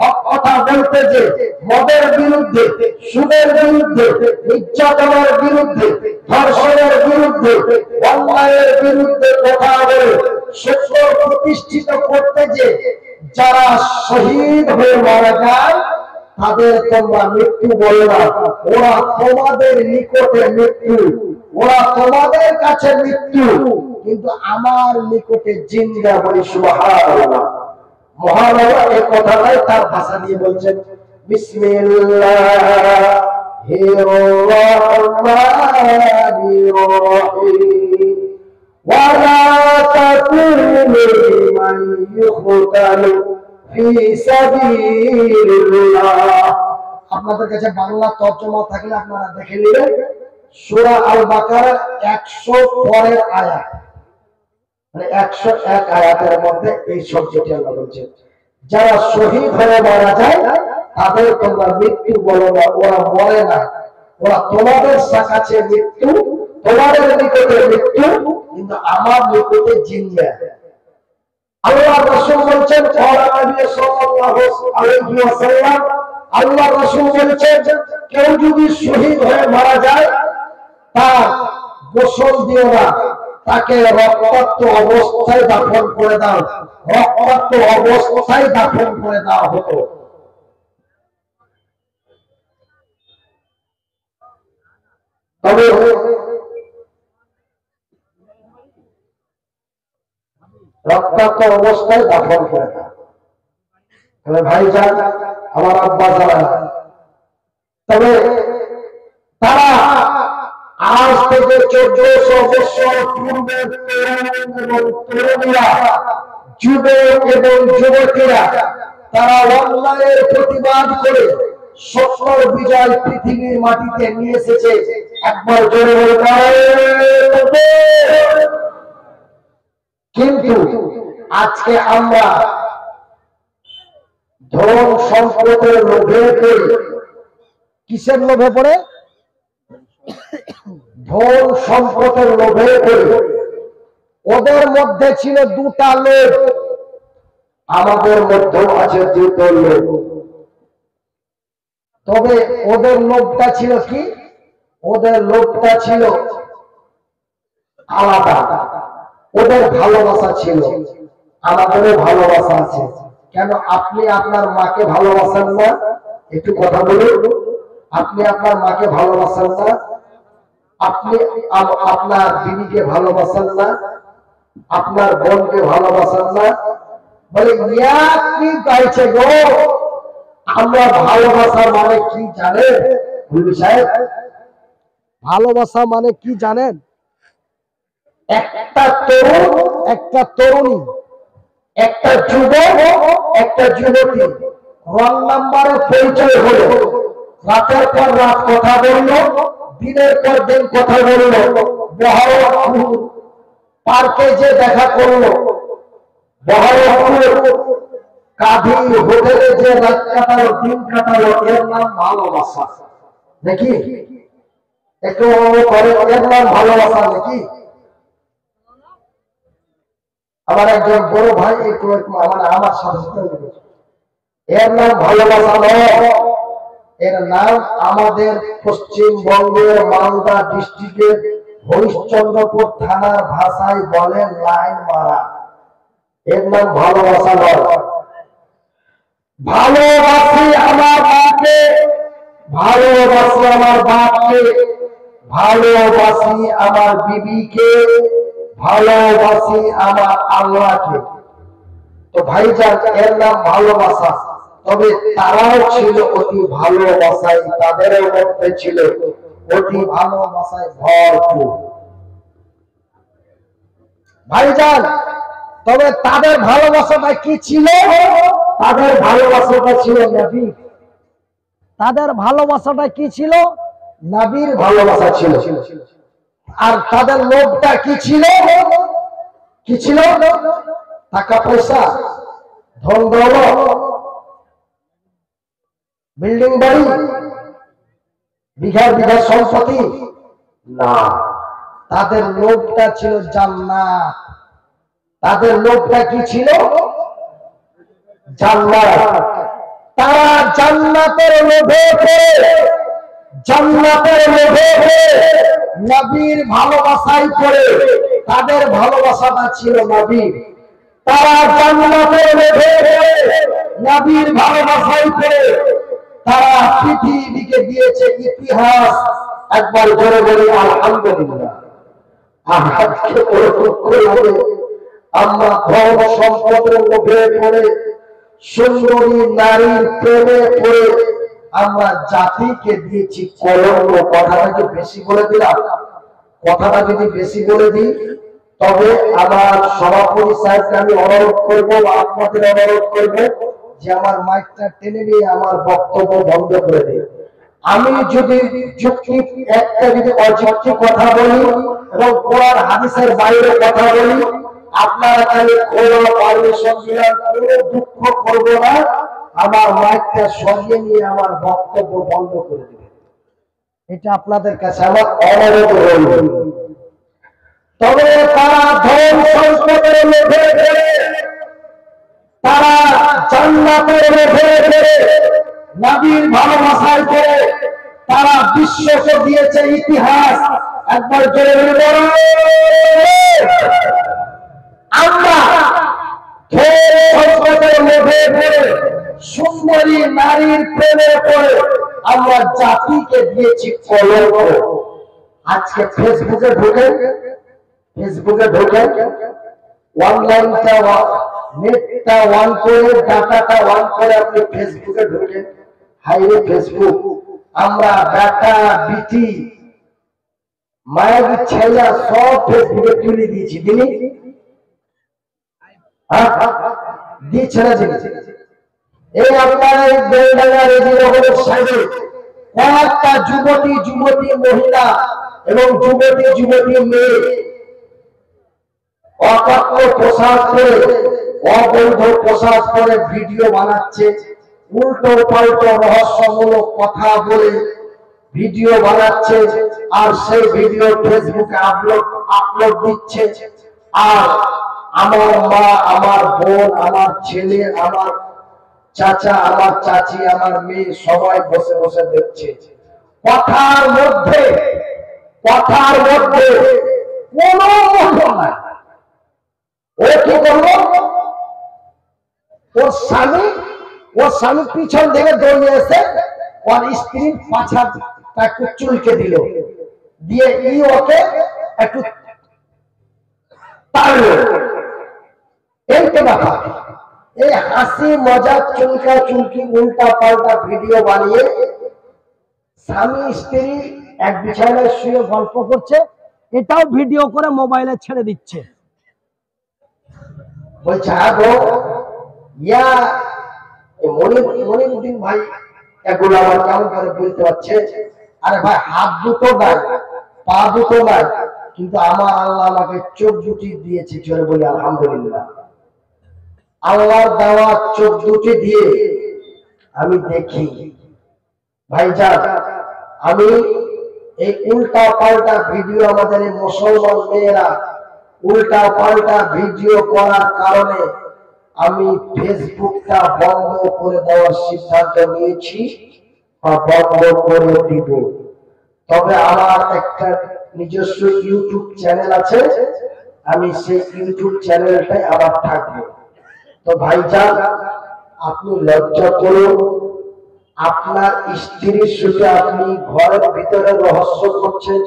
হক কথা বলতেছে, মদের বিরুদ্ধে, সুদের বিরুদ্ধে, নির্যাতনের বিরুদ্ধে, ধর্ষণের বিরুদ্ধে, অন্যায়ের বিরুদ্ধে কথা বলে সত্য প্রতিষ্ঠিত করতেছে, যারা শহীদ হয়ে মারা যায় তাদের তোমরা মৃত্যু বলো না, ওরা তোমাদের নিকটে মৃত্যু, ওরা তোমাদের কাছে মৃত্যু, কিন্তু আমার নিকটে জিন্দা। বলি সুবহানাল্লাহ। মহান আল্লাহ এই কথাটাই তার ভাষা দিয়ে বলছেন, বিসমিল্লাহির রহমানির রহিম ওয়ালা তাকুনু লিমান ইউকতালু ফি সাবিলিল্লাহ। আপনাদের কাছে বাংলা তর্জমা থাকলে আপনারা দেখে নেবেন, সূরা আল বাকারার 100 পরের আয়াত, মানে 101 আয়াতের মধ্যে এই শব্দটি আল্লাহ বলছেন, যারা শহীদ হয়ে মারা যায় তাদের তোমরা মৃত্যু বলো না, ওরা মরে না, ওরা তোমাদের কাছে মৃত্যু, তোমাদের নিকটে মৃত্যু, কিন্তু আমার নিকটে জিন্দা। আল্লাহ রাসূল বলছেন, আল্লাহ রাসূল বলছেন, কেউ যদি শহীদ হয়ে মারা যায় তার গোসল দিও না, তাকে রক্তাক্ত অবস্থায় দাফন করে দাও, রক্তাক্ত অবস্থায় দাফন করে দেওয়া হতো। তবে রক্তাক্ত অবস্থায় দাফন করে দাও। ভাইজান, আমার আব্বা যারা, তবে তারা আজ থেকে 1400 বছর পূর্বে এবং তরুণীরা, যুবক এবং যুবতীরা, তারা অন্যায়ের প্রতিবাদ করে সত্যর বিজয় পৃথিবীর মাটিতে নিয়ে এসেছে। একবার জোরে বলতে, কিন্তু আজকে আমরা ধন সম্পদের লোভে পড়ে, কিসের লোভে পড়ে? ধন সম্পদের লোভে পড়ে। ওদের মধ্যে ছিল দুটা লোভ, আমাদের মধ্যেও আছে দুটো লোভ। তবে ওদের লোভটা ছিল কি? ওদের লোভটা ছিল আলাদা, ওদের ভালোবাসা ছিল, আমাদেরও ভালোবাসা আছে। কেন আপনি আপনার মাকে ভালোবাসেন না? একটু কথা বলুন। আপনি আপনার মাকে ভালোবাসেন না? আপনি আপনার দিদিকে ভালোবাসেন না? আপনার বোনকে ভালোবাসেন না? বলে কি গাইছে গো? আমরা ভালোবাসা মানে কি জানেন গুরু সাহেব? ভালোবাসা মানে কি জানেন? একটা তরুণ, একটা তরুণী, একটা যুবক, একটা যুবতী রং নাম্বারে পরিচয় হলো, রাতের পর রাত কথা বললো, দিনের পর দিন কথা বললো, বহরমপুর পার্কে যে দেখা করলো, বহরমপুর কাঁধি হোটেলে যে রাত কাটালো, দিন কাটালো, এর নাম ভালোবাসা নাকি? একটু করে, এর নাম ভালোবাসা নাকি? আমার একজন বড় ভাই একটু আমার সাথে, এর নাম ভালোবাসা নয়, এর নাম আমাদের পশ্চিমবঙ্গের মালদা ডিস্ট্রিক্টের হরিশ্চন্দ্রপুর থানার ভাষায় বলে লাইন মারা। এর নাম ভালোবাসা নয়। ভালোবাসি আমার মাকে, ভালোবাসি আমার বাপকে, ভালোবাসি আমার বিবিকে, ভালোবাসি আমার আল্লাহকে। তো ভাইজান, এর নাম ভালোবাসা। তবে তারাও ছিল অতি ভালোবাসায়, তাদের মধ্যে ছিল অতি ভালোবাসায় ভরপুর। ভাইজান, তবে তাদের ভালোবাসাটা কি ছিল? তাদের ভালোবাসাটা ছিল নবী। তাদের ভালোবাসাটা কি ছিল? নবীর ভালোবাসা ছিল। আর তাদের লোভটা কি ছিল? কি ছিল? টাকা পয়সা, ধন দৌলত, বিল্ডিং বাড়ি, বিঘা বিঘা সম্পত্তি না, তাদের লোভটা ছিল জান্নাত। তাদের লোভটা কি ছিল? জান্নাত। তারা জান্নাতের লোভে পড়ে, জান্নাতের লোভে পড়ে নবীর ভালোবাসায় পড়ে, তাদের ভালোবাসাটা ছিল নবীর। তারা জান্নাতের লোভে পড়ে নবীর ভালোবাসায় পড়ে তারা পৃথিবীকে দিয়েছে ইতিহাস। একবার জোরে বলি আলহামদুলিল্লাহ। আজকে বড় দুঃখ লাগে, আমরা ধন সম্পদের লোভে পড়ে, সুন্দরী নারীর প্রেমে পড়ে আমরা জাতিকে দিয়েছি কলঙ্ক। কথাটা কি বেশি বলে দিলাম? কথাটা যদি বেশি বলে দিই, তবে আমার সভাপতি সাহেবকে আমি অনুরোধ করবো, আপনাদের অনুরোধ করবো যে আমার মাইকটা টেনে নিয়ে আমার বক্তব্য বন্ধ করে দিই। আমি যদি যুক্তি একটা যদি অযৌক্তিক কথা বলি এবং কোরআন হাদিসের বাইরে কথা বলি, আপনারা তাহলে খোলা পারমিশন দিলাম, কোনো দুঃখ করবো না, আমার মাইকটা সরিয়ে নিয়ে আমার বক্তব্য বন্ধ করে দেবে। এটা আপনাদের কাছে আমার অনুরোধ রইল। তবে তারা ধন সম্পদের লোভে পড়ে, তারা জান্নাতের লোভে পড়ে, নবীর ভালোবাসায় পড়ে তারা বিশ্বকে দিয়েছে ইতিহাস। একবার জোরে বলুন, আমরা ধন সম্পদের লোভে পড়ে, সুন্দরী নারীর প্রেমে পড়ে আমরা জাতিকে দিয়েছি কলঙ্ক। আজকে ফেসবুকে ঢোকেন, ফেসবুকে ঢোকেন, অনলাইনটা নেটটা অন করে, ডাটাটা অন করে আপনি ফেসবুকে ঢোকেন। হাইরে ফেসবুক, আমরা ডাটা বিটি মায়ের ছেলে সব ফেসবুকে তুলে দিয়েছি। দিলি দিয়ে ছেড়ে দিয়েছি। এই আপনার এই বেলডাঙ্গা রেজিনগরের সাইডে কয়েকটা যুবতী যুবতী মহিলা এবং যুবতী যুবতী মেয়ে অকাত্য পোশাক পরে, অবৈধ পোশাক পরে ভিডিও বানাচ্ছে, উল্টো পাল্টো রহস্যমূলক কথা বলে ভিডিও বানাচ্ছে, আর সেই ভিডিও ফেসবুকে আপলোড দিচ্ছে। আর আমার মা, আমার বোন, আমার ছেলে, আমার চাচা, আমার চাচি, আমার মেয়ে সবাই বসে বসে দেখছে। কথার মধ্যে কোনো মূল্য নাই। ও কি করলো? ওর স্বামী পিছন থেকে দৌড়িয়ে এসে ওর স্ত্রীর পাছাটা একটু চুলকে দিল, দিয়ে ওকে একটু তাড়লো। এই তো ব্যাপার। এই হাসি মজাক চুলকা চুলকি উল্টা পাল্টা ভিডিও বানিয়ে স্বামী স্ত্রী এক বিছানায় শুয়ে গল্প করছে, এটাও ভিডিও করে মোবাইলে ছেড়ে দিচ্ছে। বলছে মনিরুদ্দিন ভাই এগুলো আমার কেমন করে বলতে পারছে? আরে ভাই, হাত দুটো নাই, পা দুটো নাই, কিন্তু আমার আল্লাহ আমাকে চোখ দুটি দিয়েছে। জোরে বলি আলহামদুলিল্লাহ। আল্লাহর দেওয়া চোখ দুটি দিয়ে আমি দেখি। ভাইজান, আমি এই উল্টা পাল্টা ভিডিও, আমাদের এই মুসলমান মেয়েরা উল্টা পাল্টা ভিডিও করার কারণে আমি ফেসবুকটা বন্ধ করে দেওয়ার সিদ্ধান্ত নিয়েছি বা বন্ধ করে দিব। তবে আমার একটা নিজস্ব ইউটিউব চ্যানেল আছে, আমি সেই ইউটিউব চ্যানেলটাই আবার থাকবে। তো ভাইজান, আপনি লজ্জা করুন, আপনার স্ত্রীর সাথে আপনি ঘরের ভিতরে রহস্য করছেন,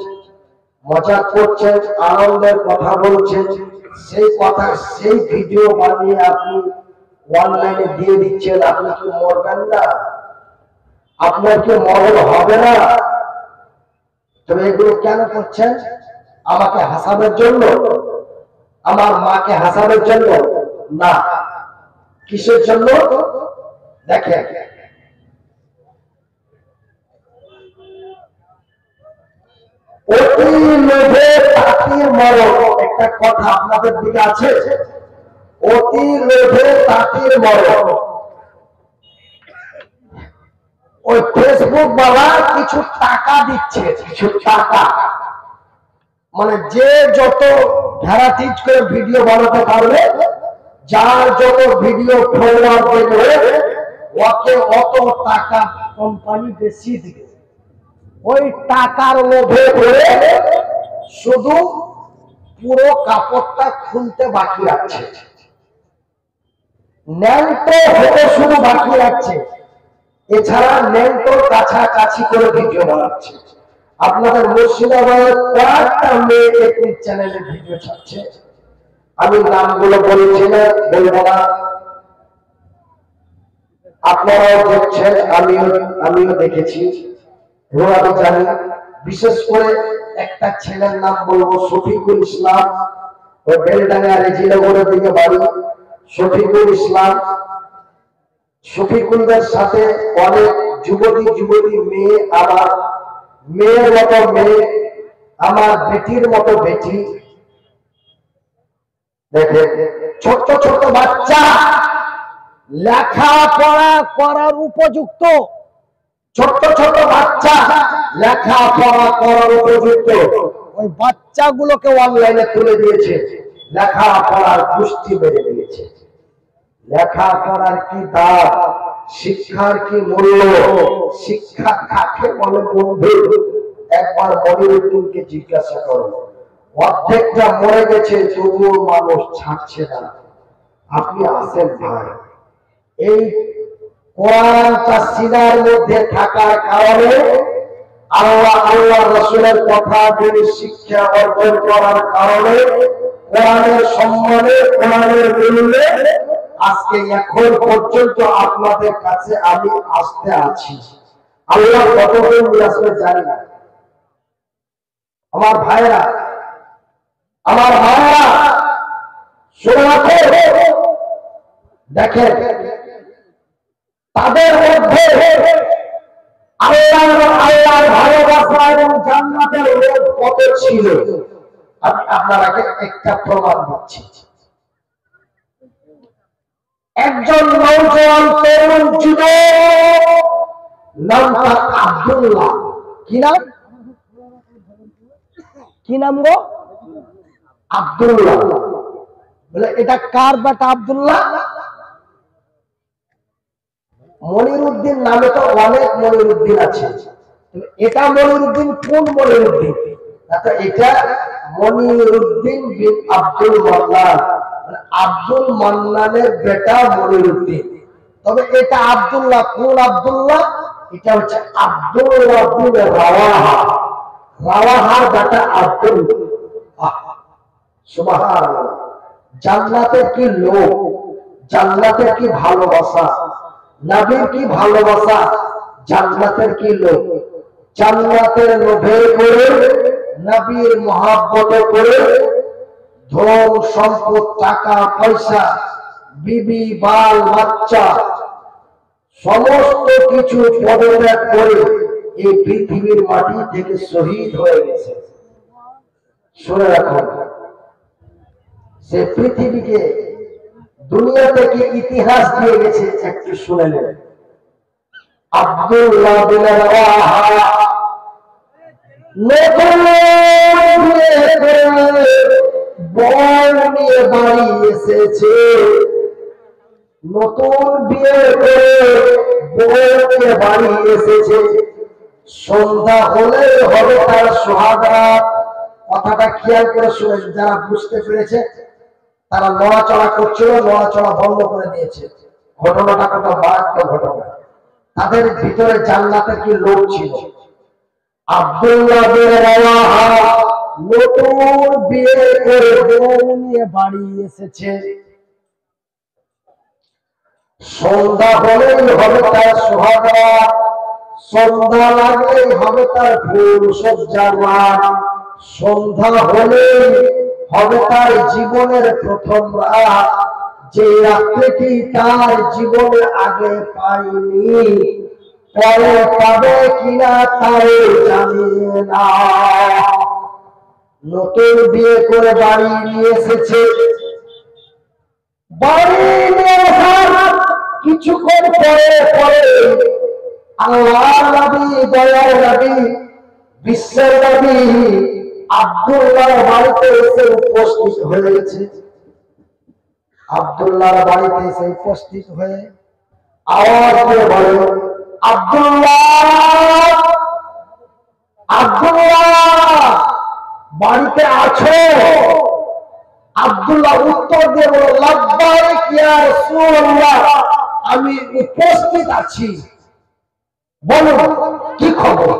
মজা করছেন, আনন্দের কথা বলছেন, সেই ভিডিও বানিয়ে আপনি অনলাইনে দিয়ে দিচ্ছেন। আপনি কি মরবেন না? আপনার কি মরণ হবে না? তবে এগুলো কেন করছেন? আমাকে হাসানোর জন্য, আমার মাকে হাসানোর জন্য না, কিসের জন্য? দেখেন, অতি লোভে তাঁতির মরণ, একটা কথা আপনাদের দিকে আছে, অতি লোভে তাঁতির মরণ। ওই ফেসবুক বাবা কিছু টাকা দিচ্ছে, কিছু টাকা, মানে যে যত ভ্যারাইটিজ করে ভিডিও বানাতে পারবে, যার যত ভিডিও ফলোয়ার দেবে, ওকে অত টাকা কোম্পানি বেশি দিবে। ওই টাকার লোভে করে শুধু পুরো কাপড়টা খুলতে বাকি আছে, ন্যাংটো হতে শুধু বাকি আছে, এছাড়া ন্যাংটোর কাছাকাছি করে ভিডিও বানাচ্ছে। আপনাদের মুর্শিদাবাদের কয়েকটা মেয়ে টেকনিক চ্যানেলে ভিডিও ছাড়ছে, আমি নামগুলো বলছি না, বলবো না, আপনারাও দেখছেন, আমিও দেখেছি এবং আমি জানি। বিশেষ করে একটা ছেলের নাম বলবো, শফিকুল ইসলাম, ওই বেলডাঙ্গা রেজিনগরের দিকে বাড়ি। শফিকুল ইসলাম, শফিকুলদের সাথে অনেক যুবতী মেয়ে, আমার মেয়ের মতো মেয়ে, আমার বেটির মতো বেটি, দেখে ছোট্ট ছোট্ট বাচ্চা, লেখাপড়া করার উপযুক্ত, ছোট্ট ছোট বাচ্চা লেখাপড়া করার উপযুক্ত, ওই বাচ্চাগুলোকে অনলাইনে তুলে দিয়েছে, লেখাপড়ার পুষ্টি বেড়ে দিয়েছে। লেখাপড়ার কি দাম, শিক্ষার কি মূল্য, শিক্ষা কাকে বলে বন্ধু, একবার মনিরুদ্দিনকে জিজ্ঞাসা করো। অর্ধেকটা মরে গেছে, তবুও মানুষ ছাড়ছে না। আপনি আসেন ভাই, এই কোরআনটা সিনার মধ্যে থাকার কারণে, আল্লাহ রাসূলের কথা জেনে শিক্ষা অর্জন করার কারণে, কোরআনের সম্মানে, কোরআনের মূল্যে আজকে এখন পর্যন্ত আপনাদের কাছে আমি আসতে আছি। আল্লাহ কতদিন নিয়ে আসবে জানি না। আমার ভাইরা, আমার মায়েরা, শুনে রাখো, দেখেন তাদের মধ্যে আল্লাহর ভালোবাসা এবং জান্নাতের লোভ কত ছিল, আমি আপনারাকে একটা প্রমাণ দিচ্ছি। একজন নওজোয়ান তরুণ যুবক, নাম তার আব্দুল্লাহ। কি নাম? কি নাম গো? আব্দুল্লাহ। বলে এটা কার বেটা আব্দুল্লাহ? মনিরুদ্দিন নামে তো অনেক মনিরুদ্দিন আছে, এটা মনিরুদ্দিন কোন মনিরুদ্দিন? এটা মনিরুদ্দিন বিন আব্দুল মান্নান, আব্দুল মান্নানের বেটা মনিরুদ্দিন। তবে এটা আব্দুল্লাহ কোন আব্দুল্লাহ? এটা হচ্ছে আব্দুল্লাহ বিন রাওয়াহা, রাওয়াহার বেটা আব্দুল্লাহ। সুবহানাল্লাহ। জান্নাতের কি লোভ, জান্নাতের কি ভালোবাসা, নবীর কি ভালোবাসা, জান্নাতের কি লোভ। জান্নাতের লোভে করে, নবীর মহব্বত করে, ধন সম্পদ, টাকা পয়সা, বিবি বাল বাচ্চা সমস্ত কিছু পদত্যাগ করে এই পৃথিবীর মাটি থেকে শহীদ হয়ে গেছে। শুনে রাখুন, সে পৃথিবীকে, দুনিয়া থেকে ইতিহাস দিয়ে গেছে, একটু শুনে নেন। আব্দুল্লাহ বিন রাওয়াহা নতুন বিয়ে করে বর নিয়ে বাড়ি এসেছে, নতুন বিয়ে করে বর নিয়ে বাড়ি এসেছে। সন্ধ্যা হলে হবে তার সোহাগরাত। কথাটা খেয়াল করে শুনে, যারা বুঝতে পেরেছে তারা নড়াচড়া করছিল, নড়াচড়া বন্ধ করে দিয়েছে। ঘটনাটা কত মারাত্মক ঘটনা, তাদের ভিতরে জান্নাতের কি লোভ ছিল। আব্দুল্লাহ বিন রাওয়াহা নতুন বিয়ে করে বউ নিয়ে বাড়ি এসেছে, সন্ধ্যা হলেই হবে তার সোহাগরাত। সন্ধ্যা লাগলেই হবে তার ফুল সজ্জার রাত, সন্ধ্যা হলেই হবে তার জীবনের প্রথম রাত, যে রাত্রিটি তার জীবনে আগে পায়নি, পরে পাবে কিনা তাও জানে না। নতুন বিয়ে করে বাড়ি নিয়ে এসেছে, বাড়ি নিয়ে আসার কিছুক্ষণ পরে পরে আল্লাহর নবী, দয়ার নবী, বিশ্বের নবী আব্দুল্লাহর বাড়িতে এসে উপস্থিত হয়েছে। আব্দুল্লাহর বাড়িতে এসে উপস্থিত হয়ে আওয়াজ দিয়ে বলে, আব্দুল্লাহ, আব্দুল্লাহ বাড়িতে আছো? আব্দুল্লাহ উত্তর দিয়ে বলল, লাব্বাইক ইয়া রাসূলুল্লাহ, আমি উপস্থিত আছি, বলো কি খবর?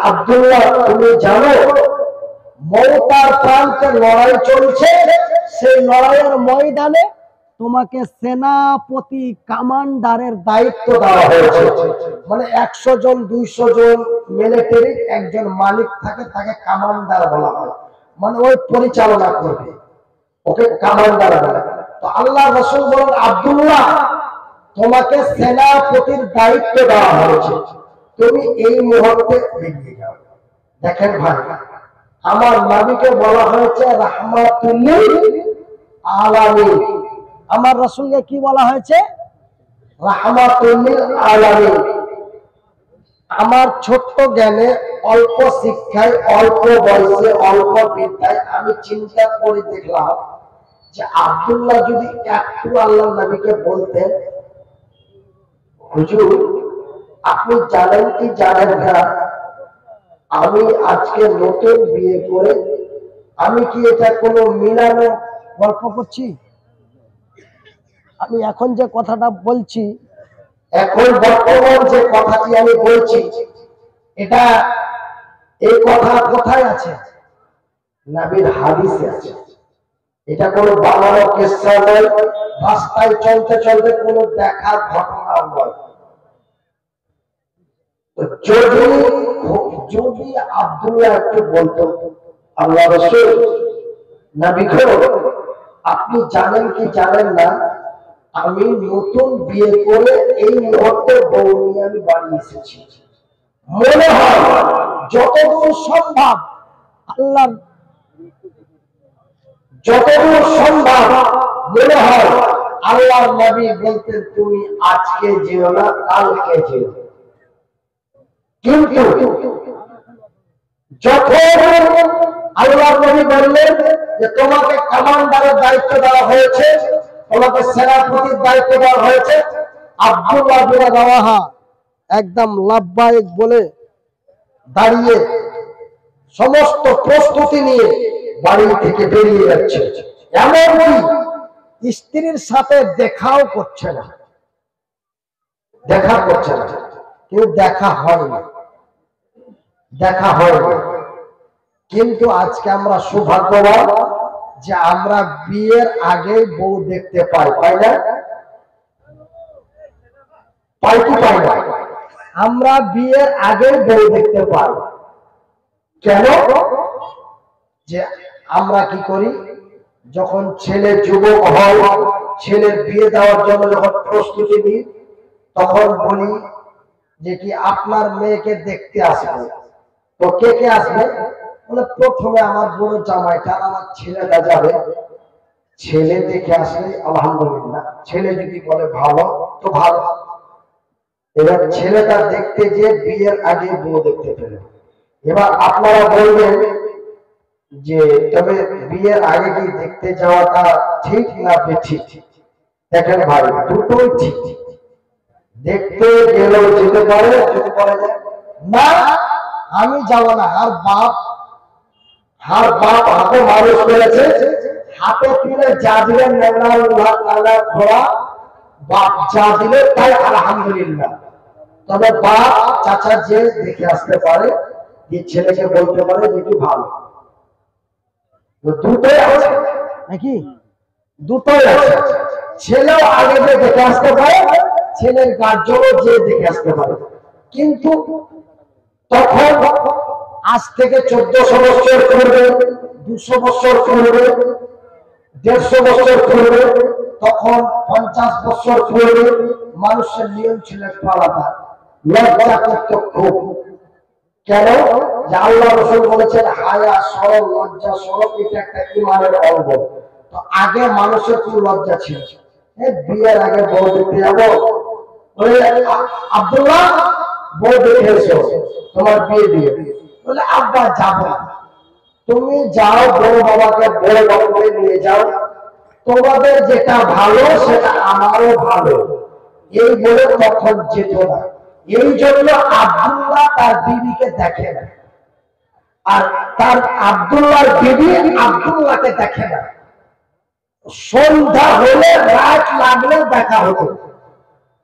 আব্দুল্লাহ, তুমি জানো মওত আর প্রান্তে লড়াই চলছে, সেই লড়াইয়ের ময়দানে তোমাকে সেনাপতি কমান্ডারের দায়িত্ব দেওয়া হয়েছে। মানে 100 জন 200 জন মিলিটারি একজন মালিক থাকে, তাকে কমান্ডার বলা হয়, মানে ওই পরিচালনা করবে, ওকে কমান্ডার বলে। তো আল্লাহ রাসূল বলেন, আব্দুল্লাহ তোমাকে সেনাপতির দায়িত্ব দেওয়া হয়েছে, তুমি এই মুহূর্তে বেরিয়ে যাও। দেখেন ভাই, আমার নবীকে বলা হয়েছে রাহমাতুল লিল আলামিন, আমার রাসূলকে কি বলা হয়েছে? রাহমাতুল লিল আলামিন। আমার ছোট্ট জ্ঞানে, অল্প শিক্ষায়, অল্প বয়সে, অল্প বিদ্যায় আমি চিন্তা করে দেখলাম যে আব্দুল্লাহ যদি একটু আল্লাহর নবীকে বলতেন, হুজুর আপনি জানেন কি জানেন না, আমি আজকে নতুন বিয়ে করে, আমি কি এটা কোনো মিলানো গল্প করছি? আমি এখন যে কথাটা বলছি, এখন বর্তমান যে কথাটি আমি বলছি, এটা এই কথা কোথায় আছে? নবীর হাদিসে আছে। এটা কোনো বানানো কিসসা নয়, রাস্তায় চলতে চলতে কোনো দেখার ঘটনা নয়। যদি আব্দুল্লাহ একটু বলতো, আল্লাহ রাসূল, নবী গো আপনি জানেন কি জানেন না, আমি নতুন বিয়ে করে এই মুহূর্তে বউ নিয়ে আমি বাড়ি এসেছি, মনে হয় যতদূর সম্ভব আল্লাহ, যতদূর সম্ভব মনে হয় আল্লাহর নবী বলতেন, তুমি আজকে যেও না, কালকে যেও। কিন্তু যখন আল্লাহর নবী বললেন যে তোমাকে কমান্ডারের দায়িত্ব দেওয়া হয়েছে, তোমাকে সেনাপতির দায়িত্ব দেওয়া হয়েছে, আব্দুল্লাহ বিন রাওয়াহা একদম লাব্বাইক বলে দাঁড়িয়ে সমস্ত প্রস্তুতি নিয়ে বাড়ি থেকে বেরিয়ে যাচ্ছে। এমনকি স্ত্রীর সাথে দেখাও করছে না, দেখা করছে না, কিন্তু দেখা হয়নি, দেখা হয়নি। কিন্তু আজকে আমরা সৌভাগ্যবান যে আমরা বিয়ের আগে বউ দেখতে পাই, পাই না? পাই কি পাই না? আমরা বিয়ের আগে বউ দেখতে পাই। কেন? যে আমরা কি করি, যখন ছেলে যুবক হয়, ছেলের বিয়ে দেওয়ার জন্য যখন প্রস্তুতি নিই, তখন বলি যে কি আপনার মেয়েকে দেখতে আসবে। তো কে কে আসবে? বলে প্রথমে আমার বড় জামাইটা, আমার ছেলেটা যাবে, ছেলে দেখে আসলে আলহামদুলিল্লাহ, ছেলে যদি বলে ভালো তো ভালো। এবার ছেলেটা দেখতে যে বিয়ের আগে বউ দেখতে পেলে, এবার আপনারা বলবেন যে তবে বিয়ের আগে কি দেখতে যাওয়াটা ঠিক না বেঠিক? দেখেন ভাই, দুটোই ঠিক। দেখতে গেলেও যেতে পারে, যেতে পারে না আমি যাব না। আর বাপ হাতে মানুষ করেছে, হাতে তুলে যা দিলেন ঘোড়া, বাপ যা দিলে তাই আলহামদুলিল্লাহ। তবে বাপ চাচা যে দেখে আসতে পারে, যে ছেলেকে বলতে পারে যে কি ভালো। দুটোই আছে নাকি? দুটোই আছে। ছেলেও আগে যে দেখে আসতে পারে, ছেলের গার্জেনও যে দেখে আসতে পারে। কিন্তু তখন আজ থেকে 1400 বছর পূর্বে, 200 বছর পূর্বে, 150 বছর পূর্বে, তখন 50 বছর পূর্বে মানুষের নিয়ম ছিল একটু আলাদা, লজ্জা করত খুব। কেন? যে আল্লাহ রাসূল বলেছেন হায়া সরল, লজ্জা সরল, এটা একটা ঈমানের অঙ্গ। তো আগে মানুষের খুব লজ্জা ছিল। বিয়ের আগে বউ দেখতে যাবো, বলে আব্দুল্লাহ বউ দেখে এসো, তোমার বিয়ে দিয়ে। বলে আব্বা যাব না। তুমি যাও, বউ বাবাকে বউ বাবাকে নিয়ে যাও, তোমাদের যেটা ভালো সেটা আমারও ভালো, এই বলে তখন যেত না। এই জন্য আব্দুল্লাহ তার বিবিকে দেখে না, আর তার আব্দুল্লাহর বিবি আব্দুল্লাহকে দেখে না। সন্ধ্যা হলে, রাত লাগলে দেখা হতো,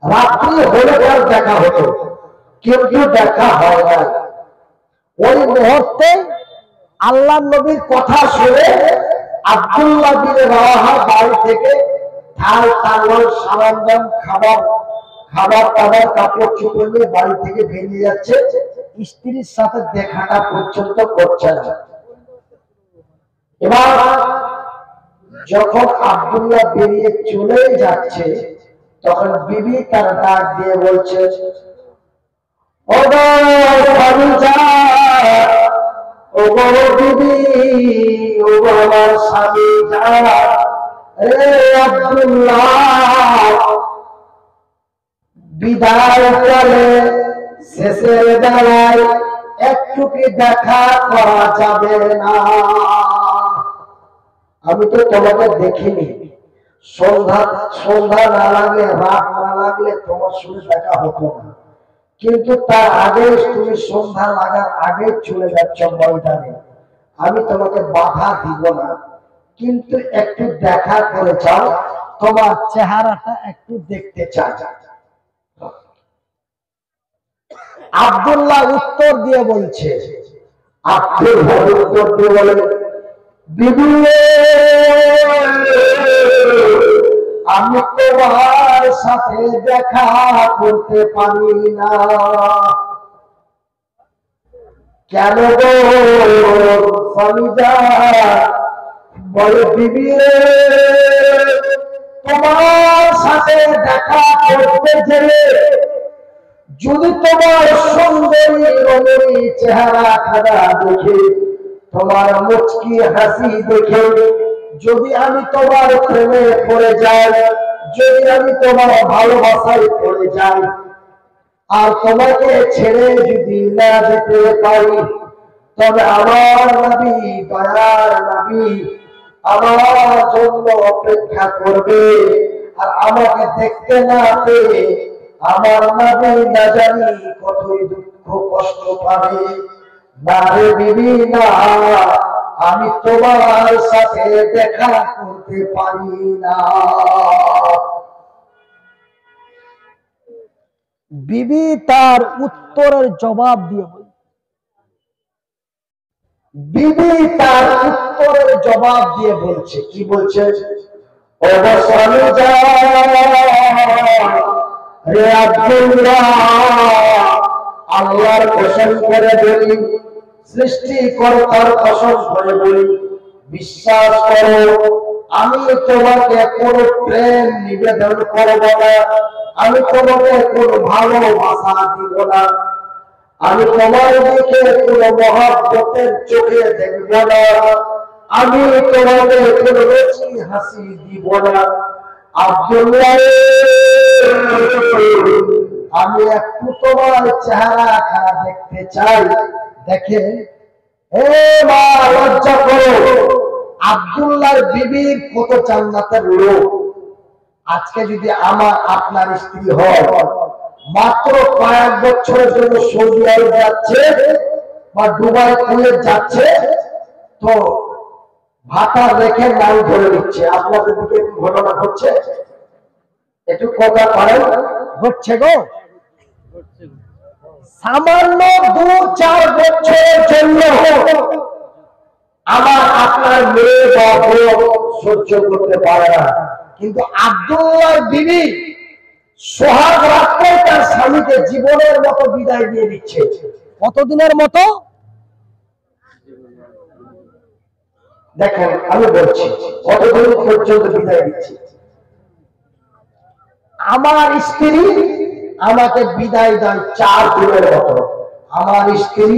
রাত্রি হলে তার দেখা হতো, কিন্তু দেখা হয় না। ওই মুহূর্তে আল্লাহ নবীর কথা শুনে আব্দুল্লাহ বিন রাওয়াহা বাড়ি থেকে ঢাল টাঙ্গল সরঞ্জাম, খাবার টাবার, কাপড় চোপড় নিয়ে বাড়ি থেকে বেরিয়ে যাচ্ছে। স্ত্রীর সাথে দেখাটা পর্যন্ত করছে না। এবার যখন আব্দুল্লাহ বেরিয়ে চলে যাচ্ছে, তখন বিবি তার ডাক দিয়ে বলছে, ও ভাবিজা, ও বিবি, ও আমার স্বামী যা, রে আব্দুল্লাহ বিদায় করে শেষের বেলায় একটু কি দেখা করা যাবে না? আমি তো তোমাকে দেখিনি, সন্ধ্যা না লাগলে, রাত না লাগলে তোমার সঙ্গে দেখা হতো না, কিন্তু তার আগে তুমি সন্ধ্যা লাগার আগে চলে যাচ্ছ ময়দানে। আমি তোমাকে বাধা দিব না, কিন্তু একটু দেখা করে যাও, তোমার চেহারাটা একটু দেখতে চাই। আব্দুল্লাহ উত্তর দিয়ে বলছে, আব্দুল্লাহ উত্তর দিয়ে বলে, বিবি আমি তোমার সাথে দেখা করতে পারি না। কেন গো স্বামীজা? বলে বিবি তোমার সাথে দেখা করতে গেলে যদি তোমার সুন্দরী রমণী চেহারা খাড়া দেখে, তোমার মুচকি হাসি দেখে যদি আমি তোমার প্রেমে পড়ে যাই, যদি আমি তোমার ভালোবাসায় পড়ে যাই, আর তোমাকে ছেড়ে যদি না যেতে পারি, তবে আমার নবী, দয়ার নবী আমার জন্য অপেক্ষা করবে, আর আমাকে দেখতে না পেয়ে আমার নবী না জানি কতই দুঃখ কষ্ট পাবে। না রে বিবি না, আমি তোমার সাথে দেখা করতে পারি না। বিবি তার উত্তরের জবাব দিয়ে বলে, বিবি তার উত্তরের জবাব দিয়ে বলছে, কি বলছে? ও স্বামী যা, রে আব্দুল্লাহ, আল্লাহর কসম করে বলি, সৃষ্টিকর্তার কসম করে বলি, বিশ্বাস করো আমি তোমাকে কোনো প্রেম নিবেদন করব না, আমি তোমাকে কোনো ভালোবাসা দিব না, আমি তোমার দিকে কোনো মহব্বতের চোখে দেখব না, আমি তোমাকে কোনো রুচি হাসি দিব না। আব্দুল্লাহ আমি একটু তোমার চেহারা খারাপ দেখতে চাই। দেখে হে মা, লজ্জা করো। আব্দুল্লাহর বিবির কত জান্নাতের লোক। আজকে যদি আমার আপনার স্ত্রী হয়, মাত্র কয়েক বছরের জন্য সৌদি আরব যাচ্ছে বা দুবাই কুয়েত যাচ্ছে, তো ভাতা রেখে নাম ধরে নিচ্ছে। আপনাদের দিকে ঘটনা ঘটছে? একটু কথা করেন, ঘটছে গো। সামান্য 2-4 বছরের জন্য আমার আপনার মেয়ে বা বউ সহ্য করতে পারে না, কিন্তু আব্দুল্লাহর বিবি সোহাগ রাত্রে তার স্বামীকে জীবনের মতো বিদায় দিয়ে দিচ্ছে। কতদিনের মতো? দেখেন আমি বলছি কতদিন পর্যন্ত বিদায় দিচ্ছে। আমার স্ত্রী আমাকে বিদায় দেয় 4 দিনের মতো, আমার স্ত্রী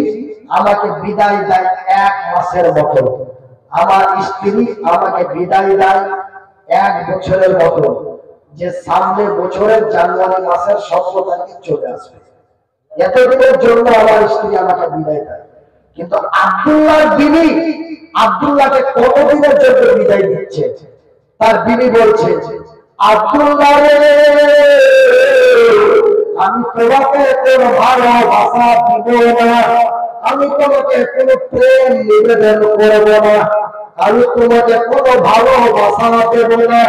আমাকে বিদায় দেয় 1 মাসের মতো, আমার স্ত্রী আমাকে বিদায় দেয় 1 বছরের মতো, যে সামনের বছরের জানুয়ারি মাসের 17 তারিখে চলে আসবে। এতদিনের জন্য আমার স্ত্রী আমাকে বিদায় দেয়। কিন্তু আব্দুল্লাহর বিবি আব্দুল্লাহকে কতদিনের জন্য বিদায় দিচ্ছে? তার বিবি বলছে, আব্দুল্লাহ রে, আমি তোমাকে কোনো ভালোবাসা দিব না, আমি তোমাকে কোনো প্রেম নিবেদন করব না, আমি তোমাকে কোনো ভালোবাসা দেব না,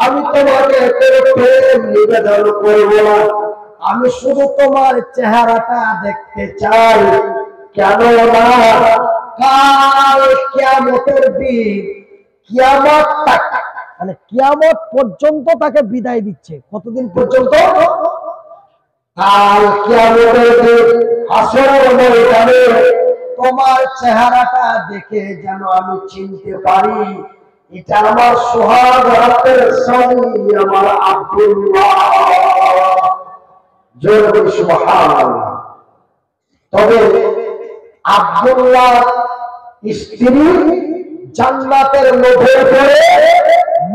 আমি তোমাকে কোনো প্রেম নিবেদন করব না, আমি শুধু তোমার চেহারাটা দেখতে চাই। কেন না কাল কিয়ামতের দিন, কিয়ামত মানে কিয়ামত পর্যন্ত তাকে বিদায় দিচ্ছে। কতদিন পর্যন্ত? কাল কিয়ামতের দিন হাসরের ময়দানে তোমার চেহারাটা দেখে যেন আমি চিনতে পারি এটা আমার সোহাগ রাতের স্বামী আমার আব্দুল্লাহ। জোরে বলি সুবহানাল্লাহ। তবে আব্দুল্লাহ স্ত্রী জান্নাতের লোভে পড়ে,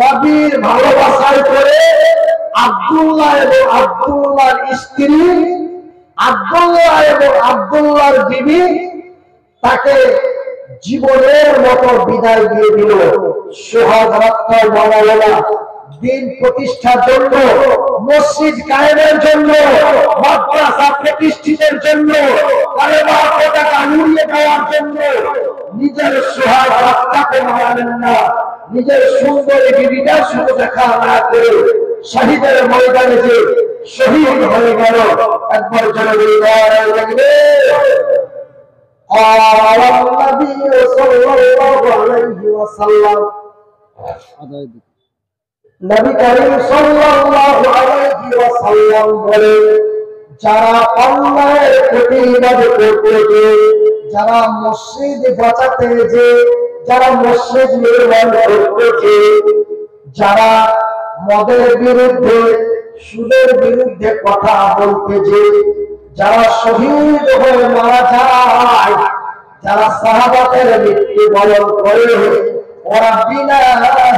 নবীর ভালোবাসায় পড়ে আব্দুল্লাহ এবং আব্দুল্লাহর স্ত্রী, আব্দুল্লাহ এবং আব্দুল্লাহর বিবি তাকে জীবনের মতো বিদায় দিয়ে দিল। সোহাগ রাত্রে বলা দিন প্রতিষ্ঠার জন্য, মসজিদ কায়েমের জন্য, মাদ্রাসা প্রতিষ্ঠিতের জন্য, কালেমার পতাকা উড়িয়ে দেওয়ার জন্য নিজের সোহাগ রাত্রাকে মানেন না, নিজের সুন্দর বিবিটা শুধু দেখা না করে শহীদের ময়দানে যে শহীদ হয়ে গেল। একবার জনগণ লাগবে। নবী করিম সাল্লাল্লাহু আলাইহি ওয়াসাল্লাম বলেন, যারা অন্যায়ের প্রতিবাদ করতে, যারা মসজিদ বাঁচাতে যে, যারা মসজিদ নির্মাণ করতে, যারা মদের বিরুদ্ধে, সুদের বিরুদ্ধে কথা বলতে যে, যারা শহীদ হয়ে মারা যায়, যারা সাহাবাতের মৃত্যুবরণ করে, ওরা বিনা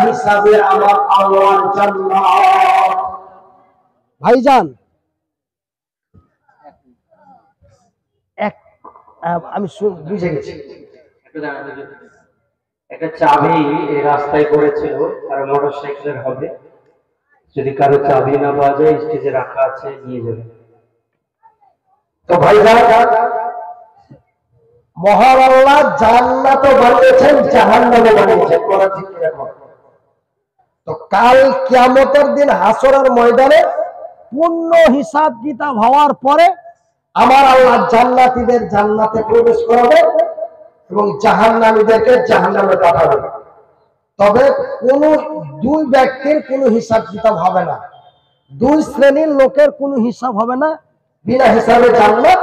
হিসাবে আমার আল্লাহর জান্নাত। ভাইজান আমি বুঝে গেছি। একটা চাবি এই রাস্তায় পড়েছিল, আর মোটরসাইকেলের হবে, যদি কারো চাবি না পাওয়া যায় স্টেজে রাখা আছে, নিয়ে যাবে। তো ভাইজান মহান আল্লাহ জান্নাত বানিয়েছেন, জাহান্নামও বানিয়েছেন, কথা ঠিক রাখো। তো কাল কিয়ামতের দিন হাসরের ময়দানে পূর্ণ হিসাব কিতাব হওয়ার পরে আমার আল্লাহ জান্নাতীদের জান্নাতে প্রবেশ করাবে এবং জাহান্নামীদেরকে জাহান্নামে পাঠাবে। তবে কোন 2 ব্যক্তির কোনো হিসাব কিতাব হবে না, 2 শ্রেণীর লোকের কোনো হিসাব হবে না, বিনা হিসাবে জান্নাত,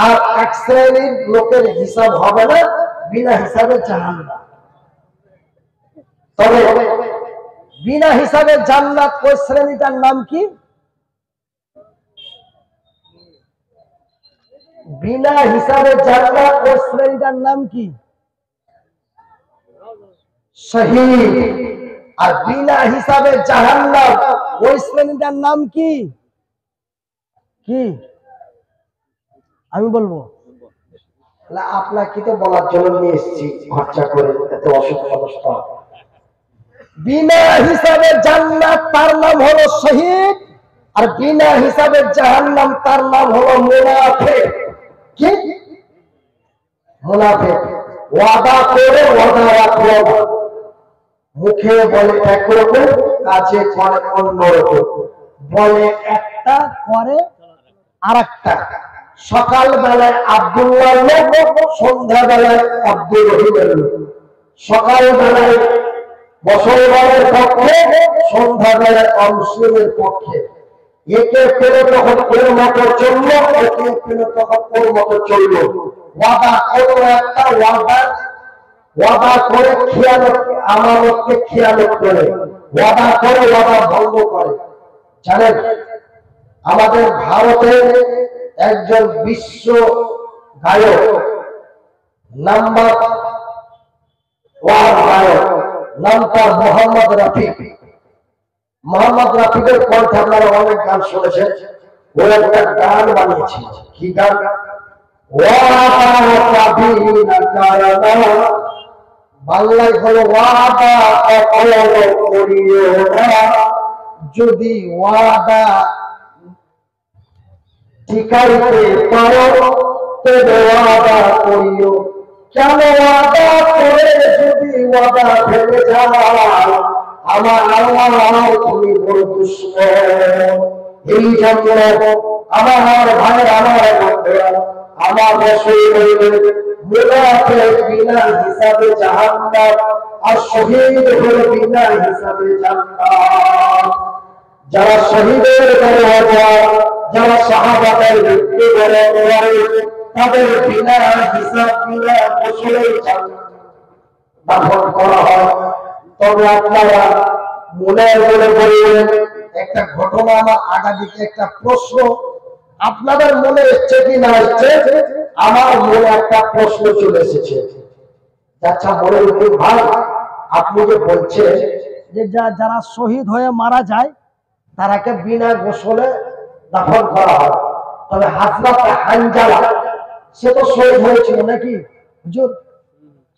আর 1 শ্রেণীর লোকের হিসাব হবে না, বিনা হিসাবে জাহান্নাম। তবে বিনা হিসাবে জান্নাত ওই শ্রেণীটার নাম কি? বিনা হিসাবে জান্নাত ওই শ্রেণীটার নাম কি? শহীদ। আর বিনা হিসাবে জাহান্নাম ওই শ্রেণীটার নাম কি? কি আমি বলবো? আপনাকে তো বলার জন্য নিয়ে এসেছি, খরচা করে এত অসুখ অবস্থা। বিনা হিসাবে জান্নাত তার নাম হলো শহীদ, আর বিনা হিসাবে জাহান্নাম তার নাম হলো মুনাফিক। কি মুনাফিক? ওয়াদা করে ওয়াদা রাখলো, মুখে বলে একরকম, কাজে করে অন্যরকম, বলে একটা করে আরেকটা। সকাল বেলায় আব্দুল্লাহ লোক, সন্ধ্যা বেলায় আব্দুর রহিমের লোক। সকাল বেলায় মুসলমানের পক্ষে, সন্ধ্যা বেলায় অমুসলিমের পক্ষে। একে পেলে তখন ওর মতো চললো, ওকে পেলে তখন ওর মতো চললো। ওয়াদা করলো একটা, ওয়াদা করে খেয়ানত, আমানতকে খেয়ানত করে, ওয়াদা করে ওয়াদা ভঙ্গ করে। জানেন আমাদের ভারতের একজন বিশ্ব গায়ক, নাম্বার ওয়ান গায়ক, নাম তার মোহাম্মদ রফি। মোহাম্মদ রফিকের কণ্ঠে আপনারা অনেক গান শুনেছেন। ও একটা গান বানিয়েছে। কি গান? বাংলায় হলো ওয়াদা কখনো করিও না, যদি ওয়াদা ঠিকাইতে পারো তবে ওয়াদা করিও। কেন ওয়াদা করে যদি ওয়াদা ভেঙে যায়, আমার আল্লাহ তুমি বড় দুশ্মন। এই জন্য আমার ভাইয়ের, আমার বন্ধুরা, আমার মুনাফিক বিনা হিসাবে জাহান্নাম, আর শহীদ হলে বিনা হিসাবে জান্নাত। যারা শহীদের দরজা, যারা সাহাবাদের মৃত্যু বরণ করে, তাদের বিনা হিসাব বিনা গোসলে দাফন করা হয়। তবে আপনারা মনে মনে বললেন একটা ঘটনা, আমার আগাদিকে একটা প্রশ্ন আপনাদের মনে এসছে কি না এসছে? আমার মনে একটা প্রশ্ন চলে এসেছে। আচ্ছা মনে উঠে ভাই, আপনি যে বলছেন যে যারা শহীদ হয়ে মারা যায় তারাকে বিনা গোসলে দাফন করা হয়, তবে হযরত হানজালা সে তো শহীদ হয়েছিল নাকি হুজুর?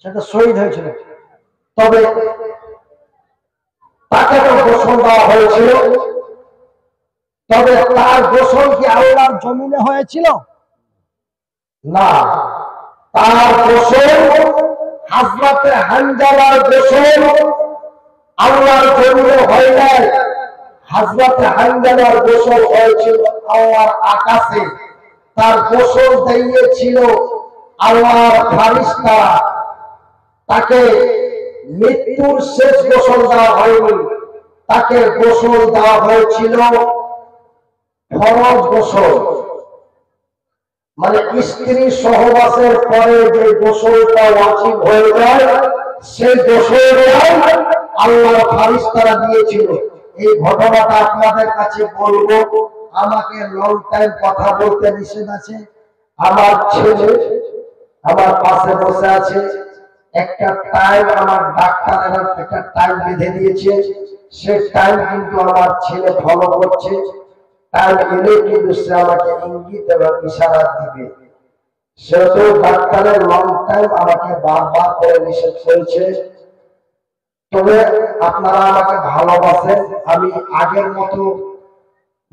সে তো শহীদ হয়েছিল, তবে তাকে তো গোসল দেওয়া হয়েছিল। তবে তার গোসল কি আল্লাহর জমিনে হয়েছিল? না, তার গোসল, হযরত হানজালার গোসল আল্লাহর জমিনে হয় নাই। হযরত হানজালার গোসল হয়েছিল আল্লাহর আকাশে। তার গোসল দিয়েছিল আল্লাহর ফেরেশতা। তাকে মৃত্যুর শেষ গোসল দেওয়া হয়নি, তাকে গোসল দেওয়া হয়েছিল ফরজ গোসল। মানে স্ত্রী সহবাসের পরে যে গোসলটা ওয়াজিব হয়ে যায়, সেই গোসলটাই আল্লাহর ফেরেশতারা দিয়েছিল। এই ঘটনাটা আপনাদের কাছে বলবো। আমাকে লং টাইম কথা বলতে নিষেধ আছে। আমার ছেলে আমার পাশে বসে আছে, একটা টাইম আমার ডাক্তারেরা একটা টাইম বেঁধে দিয়েছে, সে টাইম কিন্তু আমার ছেলে ফলো করছে। টাইম এলে কিন্তু সে আমাকে ইঙ্গিত এবং ইশারা দিবে। সেহেতু ডাক্তারের লং টাইম আমাকে বারবার করে নিষেধ করেছে। তবে আপনারা আমাকে ভালোবাসেন, আমি আগের মতো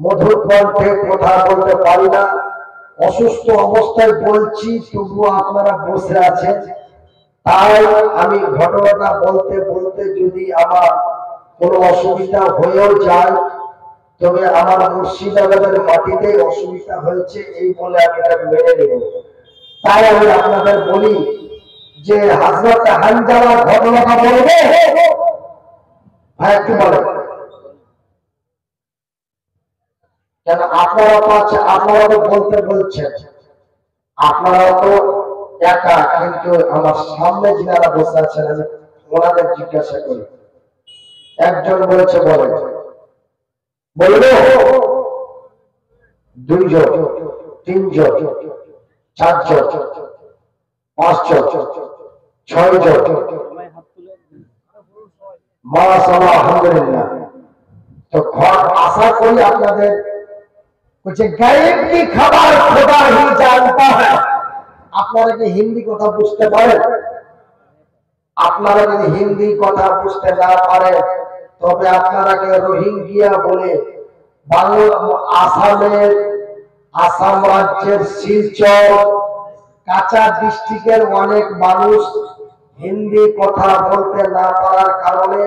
মধুর কণ্ঠে কথা বলতে পারি না। অসুস্থ অবস্থায় বলছি, তবুও আপনারা বসে আছেন। তাই আমি ঘটনাটা বলতে বলতে যদি আমার কোনো অসুবিধা হয়েও যায়, তবে আমার মুর্শিদাবাদের মাটিতে অসুবিধা হয়েছে এই বলে আমি এটা মেনে নেব। তাই আমি আপনাদের বলি যে হযরত হানজালার ঘটনাটা বলবো। ভাই একটু বলেন কেন? আপনারা তো আছে, আপনারা তো বলতে বলছেন, আপনারা তো একা, কিন্তু আমার সামনে যারা বসে আছেন আমি ওনাদের জিজ্ঞাসা করি। একজন বলেছে বলে বলবো, দুইজন, তিনজন, চারজন, পাঁচজন, ছয়জন, মাশাআল্লাহ আলহামদুলিল্লাহ। তো ঘর আশা করি আপনাদের বলছে গায়েব কি খাবার খোদা হি জানতা হ্যায়। আপনারা কি হিন্দি কথা বুঝতে পারেন? আপনারা যদি হিন্দি কথা বুঝতে না পারেন, তবে আপনারাকে রোহিঙ্গিয়া বলে আসাম রাজ্যের শিলচর কাঁচা ডিস্ট্রিক্টের অনেক মানুষ হিন্দি কথা বলতে না পারার কারণে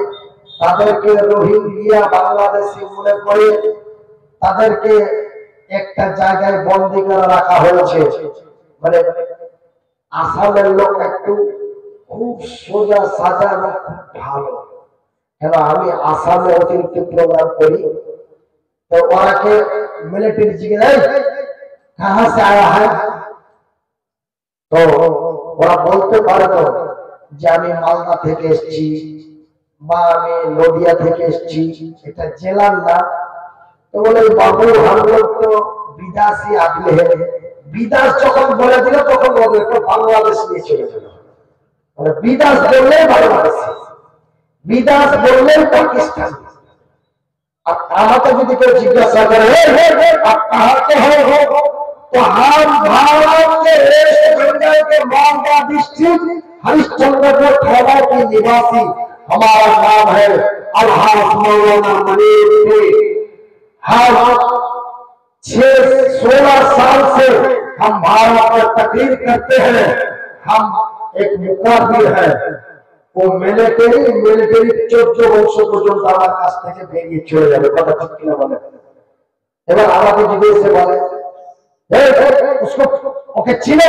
তাদেরকে রোহিঙ্গিয়া বাংলাদেশি মনে করে তাদেরকে একটা জায়গায় বন্দী করে রাখা হয়েছে। মানে আসামের লোক একটু খুব সোজা সাজা এবং খুব ভালো। কেন আমি আসামে অতিরিক্ত প্রোগ্রাম করি, तो वहां के मिलिट्री जिगराई कहां से आया है, तो ওরা বলতে পারে তো যে আমি মালদা থেকে এসেছি বা আমি নদিয়া থেকে এসেছি, এটা জেলার না। তো বলে বাবু हम लोग तो বিদেশি आदमी है, বিদেশ যখন বলে দিল তখন ওদেরকে বাংলাদেশ নিয়ে চলে গেল। মানে বিদেশ বললেই বাংলাদেশ, বিদেশ বললেই পাকিস্তান। আর আমাকে যদি কেউ জিজ্ঞাসা করে आप कहां के हो, तो हम भारत के वेस्ट बंगाल के मालदा डिस्ट्रिक्ट हरिश्चंद्रपुर थाना के निवासी, हमारा नाम है अलहाज मौलाना मनीष। हम 16 साल से हम भारत में तकरीर करते हैं। हम एक मुकाबिल है, वो मिलिट्री 14 वर्ष পর্যন্ত আমার কাছ থেকে বেরিয়ে চলে যাবে। কথা ঠিক কিনা বলে? এবার আমাকে জিজ্ঞেস বলে उसको ओके चिनो,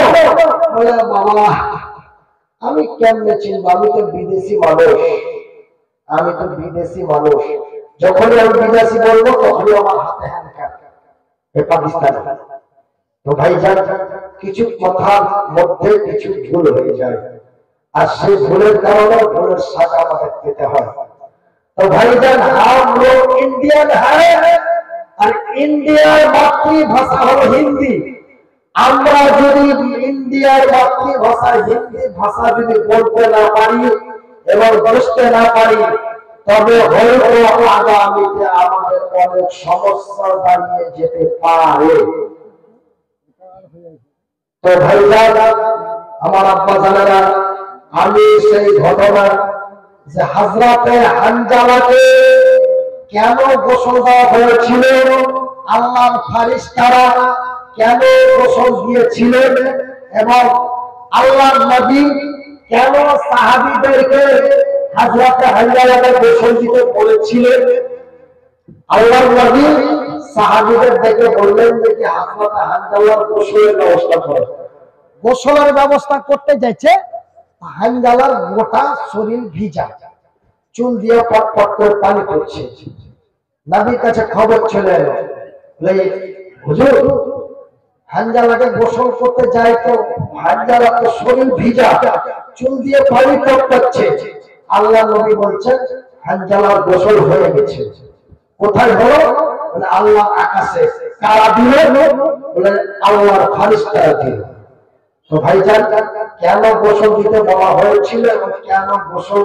बोले बाबा আমি কেমনে চিনব, আমি তো বিদেশি মানুষ, আমি তো বিদেশি মানুষ। যখন আমি বিদেশি বলবো তখনই আমার হাতে হ্যান্ডকাপ, এ পাকিস্তান। তো ভাইজান কিছু কথার মধ্যে কিছু ভুল হয়ে যায়, আর সেই ভুলের কারণে ভুলের সাজা আমাদের পেতে হয়। तो भाईजान हम लोग इंडियन है, और इंडियार मातृभाषा हलो हिंदी। আমরা যদি ইন্ডিয়ার মাতৃভাষা হিন্দি ভাষা যদি বলতে না পারি এবং বুঝতে না পারি, তবে হয়তো আগামীতে আমাদের অনেক সমস্যা দাঁড়িয়ে যেতে পারে। তো ভাইজান আমার আব্বা জানেরা, আমি সেই ঘটনা যে হযরতে হানজালাকে কেন গোসল দেওয়া হয়েছিল, আল্লাহর ফেরেশতারা কেন গোসল দিয়েছিলেন, এবং আল্লাহর নবী কেন সাহাবীদেরকে হযরতে হানজালাকে গোসল দিতে বলেছিলেন। আল্লাহর নবী সাহাবীদের দেখে বললেন যে কি হযরতে হানজালার গোসলের ব্যবস্থা করো। গোসলের ব্যবস্থা করতে যাচ্ছে, হানজালার গোটা শরীর ভিজা, চুল দিয়ে পটপট করে পানি পড়ছে। নবীর কাছে খবর চলে এলো, হুজুর হানজালাকে গোসল করতে যায় তো হানজালা তো শরীর ভিজা, চুল দিয়ে পানি পড়ছে। আল্লাহ নবী বলছেন হানজালার গোসল হয়ে গেছে। কোথায় হলো? বলে আল্লাহর আকাশে। কারা দিল? বলে আল্লাহর ফেরেশতারা দিল। তো ভাইজান কেন গোসল দিতে বলা হয়েছিল এবং কেন গোসল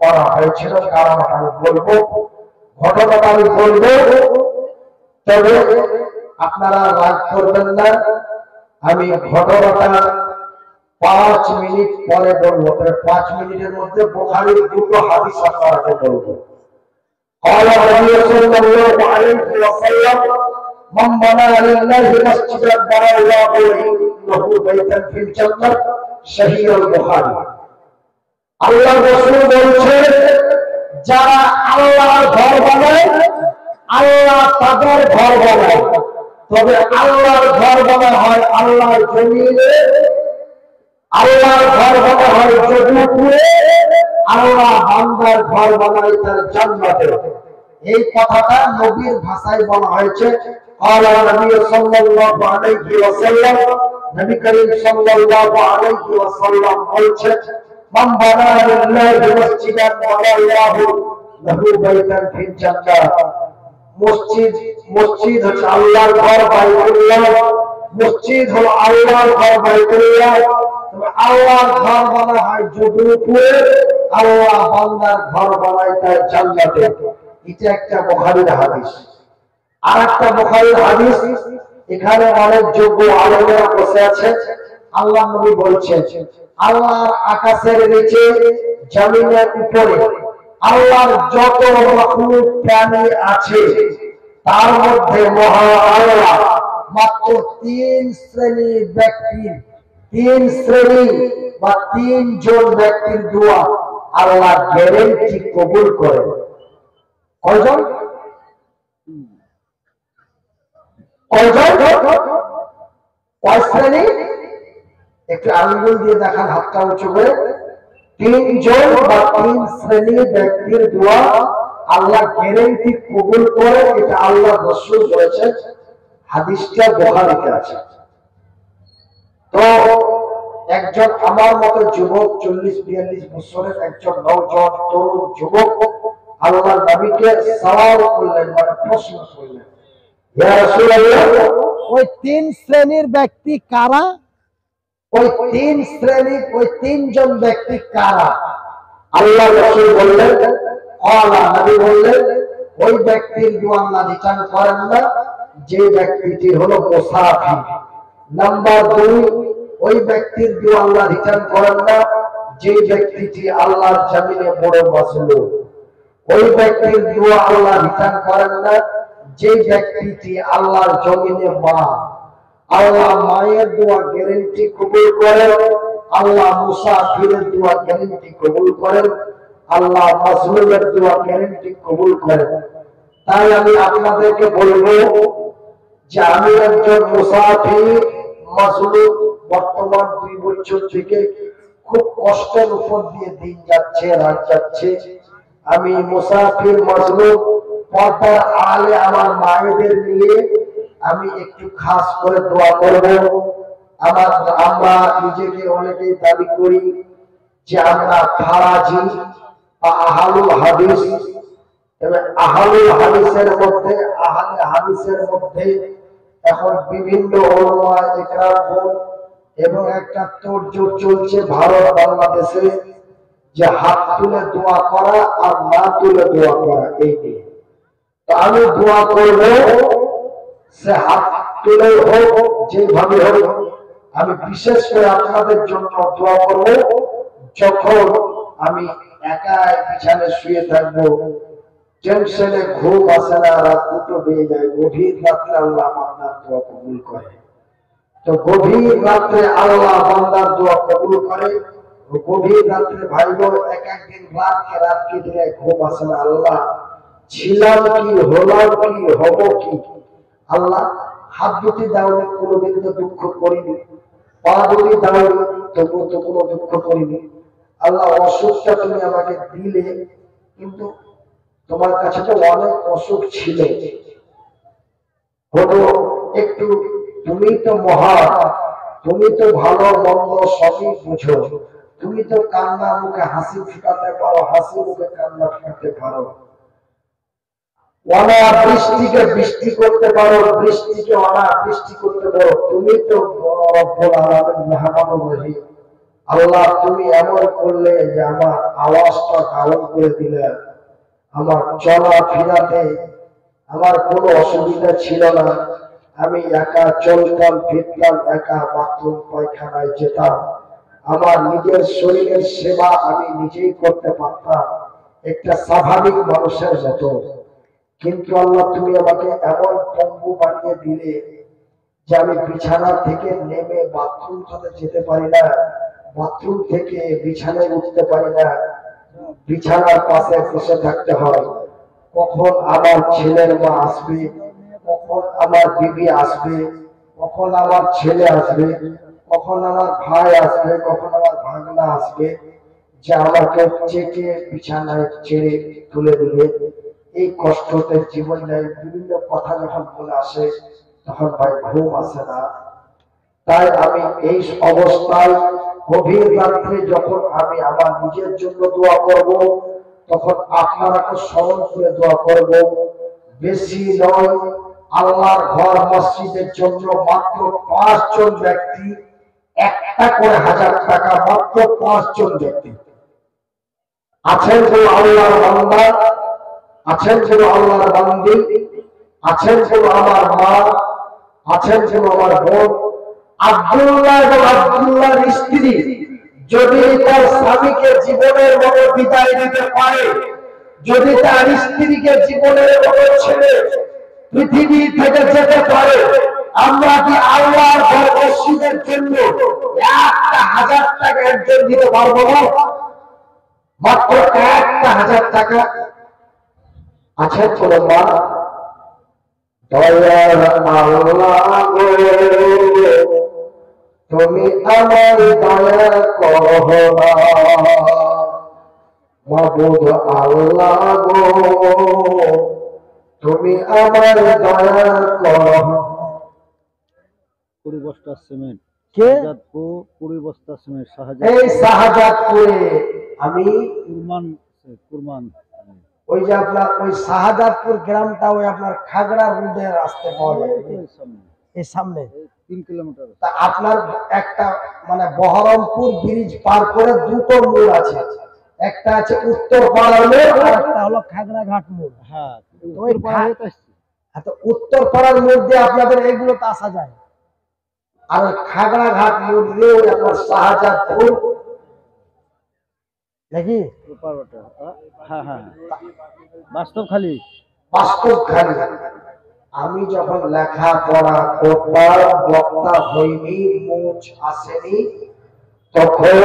করা হয়েছিল কারণটা আমি বলবো, ঘটনাটা আমি বলবো, তবে আপনারা রাগ করবেন না। আমি ঘটনাটা 5 মিনিট পরে বলবো, 5 মিনিটের মধ্যে বুখারীর দুটো হাদিস আপনাকে বলবো। قال النبي صلى الله عليه وسلم من بنى لله مسجدا بنى الله له بيتا في الجنة, সহিহ বুখারী। আল্লাহ রাসূল বলেছেন যারা আল্লাহর ঘর বানায় আল্লাহ তাদের ঘর বানায়। তবে আল্লাহর ঘর বানা হয় আল্লাহর জমিনে, আল্লাহর ঘর বানা হয় জমিনে, আল্লাহ বান্দার ঘর বানায় তার জান্নাতে। এই কথাটা নবীর ভাষায় বলা হয়েছে। আল্লাহ নবী সাল্লাল্লাহু আলাইহি ওয়াসাল্লাম, নবী করিম সাল্লাল্লাহু আলাইহি ওয়াসাল্লাম বলেছেন মান বানা লিল্লাহি মাসজিদান বানা আল্লাহু লাহু বাইতান ফিল জান্নাহ। মসজিদ হচ্ছে আল্লাহর ঘর বাইতুল্লাহ, মসজিদ হলো আল্লাহর ঘর বাইতুল্লাহ। তবে আল্লাহর ঘর বানা হয় জমিনে, আল্লাহ বান্দার ঘর বানায় তার জান্নাতে। এটা একটা বুখারীর হাদিস। আর একটা বুখারীর হাদিস, এখানে অনেক যোগ্য আলেমরা বসে আছে। আল্লাহ নবী বলছেন আল্লাহর আকাশের নিচে জমিনের উপরে আল্লাহর যত মাখলুক প্রাণী আছে তার মধ্যে মহান আল্লাহ মাত্র 3 শ্রেণীর ব্যক্তির, 3 শ্রেণী বা 3 জন ব্যক্তির দোয়া আল্লাহ গ্যারান্টি কবুল করেন। কয়জন? কয় শ্রেণী? একটু আঙ্গুল দিয়ে দেখান, হাতটা উঁচু করে। 3 জন বা 3 শ্রেণীর ব্যক্তির দোয়া আল্লাহ গ্যারান্টি কবুল করে, এটা আল্লাহ রাসূল বলেছেন, হাদিসটা বুখারীতে আছে। তো একজন আমার মতো যুবক 40-42 বছরের একজন নওজোয়ান তরুণ যুবক আল্লাহর নবীকে সওয়াল করলেন, মানে প্রশ্ন করলেন, ইয়া রাসূলুল্লাহ, ওই 3 শ্রেণীর ব্যক্তি কারা? ওই 3 শ্রেণীর ওই 3 জন ব্যক্তি কারা? আল্লাহ রাসূল বললেন, আল্লাহ নবী বললেন, ওই ব্যক্তির দোয়া আল্লাহ রিটার্ন করেন না যে ব্যক্তিটি হলো মুসাফির। নাম্বার 2, ওই ব্যক্তির দোয়া আল্লাহ রিটার্ন করেন না যে ব্যক্তিটি আল্লাহর জমিনে বড় মাসলুম। ওই ব্যক্তির দোয়া আল্লাহ রিটার্ন করেন না যে ব্যক্তিটি আল্লাহর জমিনে মা। আল্লাহ মায়ের দোয়া গ্যারান্টি কবুল করেন, আল্লাহ মুসাফিরের দোয়া গ্যারান্টি কবুল করেন, আল্লাহ মাসলুমের দোয়া গ্যারান্টি কবুল করেন। তাই আমি আপনাদেরকে বলবো যে আমি একজন মুসাফির মাসলুম, বর্তমান 2 বছর থেকে খুব কষ্টের উপর দিয়ে দিন যাচ্ছে, রাত যাচ্ছে। আমি মুসাফির মাসলুম, পর্দার আড়ালে আমার মায়েদের নিয়ে আমি একটু খাস করে দোয়া করব। আমরা নিজেকে অনেকেই দাবি করি যে আমরা ফারাজি বা আহলুল হাদিস। তবে আহলুল হাদিসের মধ্যে, আহলে হাদিসের মধ্যে এখন বিভিন্ন উলামা ইকরাম এবং একটা তোড়জোড় চলছে ভারত বাংলাদেশে, যে হাত তুলে দোয়া করা আর না তুলে দোয়া করা, এই নিয়ে। তো আমি দোয়া করব, সে হাত তুলে হোক, যেভাবে হোক। আমি বিশেষ করে আপনাদের জন্য দোয়া করব, যখন আমি একাই বিছানায় শুয়ে থাকবো, টেনশনে ঘুম আসে না, রাত 2টো বেজে যায়, গভীর রাত্রে আল্লাহ বান্দার দোয়া কবুল করে। তো গভীর রাত্রে আল্লাহ বান্দার দোয়া কবুল করে। গভীর রাত্রে ভাই বোন একদিন রাত কেটে যায়, ঘুম আসে না। আল্লাহ ছিলাম কি, হলাম কি, হব কি? আল্লাহ হাত দুটি দাওনি, কোনোদিন তো দুঃখ করিনি। পা দুটি দাওনি, তবুও তো কোনো দুঃখ করিনি। আল্লাহ অসুখটা তুমি আমাকে দিলে, কিন্তু তোমার কাছে তো অনেক অসুখ ছিল, হলো একটু, তুমি তো মহান, তুমি তো ভালো মন্দ সবই বুঝো, তুমি তো কান্না মুখে হাসি ফুটাতে পারো, হাসি মুখে কান্না ফুটাতে পারো, অনাবৃষ্টিকে বৃষ্টি করতে পারো, বৃষ্টিকে অনাবৃষ্টি করতে পারো। তুমি তো রব্বুল আলামিন মেহরবান রহিম। আল্লাহ তুমি এমন করলে যে আমার আওয়াজটা ডাউন করে দিলে, আমার চলা ফিরাতে আমার কোনো অসুবিধা ছিল না। আমি একা চলতাম ফিরতাম, একা বাথরুম পায়খানায় যেতাম, আমার নিজের শরীরের সেবা আমি নিজেই করতে পারতাম, একটা স্বাভাবিক মানুষের মতো। কিন্তু আল্লাহ তুমি আমাকে এমন পঙ্গু বানিয়ে দিলে যে আমি বিছানা থেকে নেমে বাথরুমটাতে যেতে পারি না, বাথরুম থেকে বিছানায় উঠতে পারি না, বিছানার পাশে বসে থাকতে হয়। কখন আমার ছেলের মা আসবে, কখন আমার বিবি আসবে, কখন আমার ছেলে আসবে, কখন আমার ভাই আসবে, কখন আমার ভাগনা আসবে, যে আমাকে চেকে বিছানায় ছেড়ে তুলে দিবে। এই কষ্টতে জীবন যায়, বিভিন্ন কথা যখন মনে আসে তখন ভাই ঘুম আসে না। তাই আমি এই অবস্থায় গভীর রাত্রে যখন আমি আমার নিজের জন্য দোয়া করব, তখন আপনারাকে স্মরণ করে দোয়া করব। বেশি নয়, আল্লাহর ঘর মসজিদের জন্য মাত্র 5 জন ব্যক্তি, একটা করে 1000 টাকা, মাত্র 5 জন ব্যক্তি আছেন যে আল্লাহর বান্দা, আছেন যে আল্লাহর বান্দি, আছেন যে আমার মা, আছেন যে আমার বোন। আব্দুল্লাহ এবং আব্দুল্লাহর স্ত্রী যদি তার স্বামীকে জীবনের মতো বিদায় দিতে পারে, যদি তার স্ত্রীকে জীবনের মতো ছেড়ে পৃথিবী থেকে যেতে পারে, আমরা কি আল্লাহর ঘর মসজিদের জন্য 1000 টাকা একজন দিতে পারবো না? মাত্র 1000 টাকা। আচ্ছা চলো মা, দয়ার আল্লাহ গো, তুমি আমার দয়া করো না, মাবুদ আল্লাহ গো তুমি আমার দয়া করো। 20 বস্তা সিমেন্ট কে? শাহজাদপুর 20 বস্তা সিমেন্ট এই শাহজাদপুরে আমি কুরমান ওই যে আপনার ওই শাহজাদপুর গ্রামটা ওই আপনার খাগড়া রোডের রাস্তায় পাওয়া যায় এই সামনে 3 কিলোমিটার। তা আপনার একটা মানে বহরমপুর ব্রিজ পার করে দুটো মোড় আছে, একটা আছে উত্তর পাড়ার মোড় আর একটা হলো খাগড়া ঘাট মোড়। হ্যাঁ ওই উত্তর পাড়ার মোড় দিয়ে আপনাদের এইগুলোতে আসা যায়, আর ওই খাগড়া ঘাট মোড় দিয়ে ওই আপনার শাহজাদপুর নাকি? হ্যাঁ হ্যাঁ বাস্তব খালি বাস্তবখালী। আমি যখন লেখাপড়া করতাম, বক্তা হইনি, মুচ আসেনি, তখন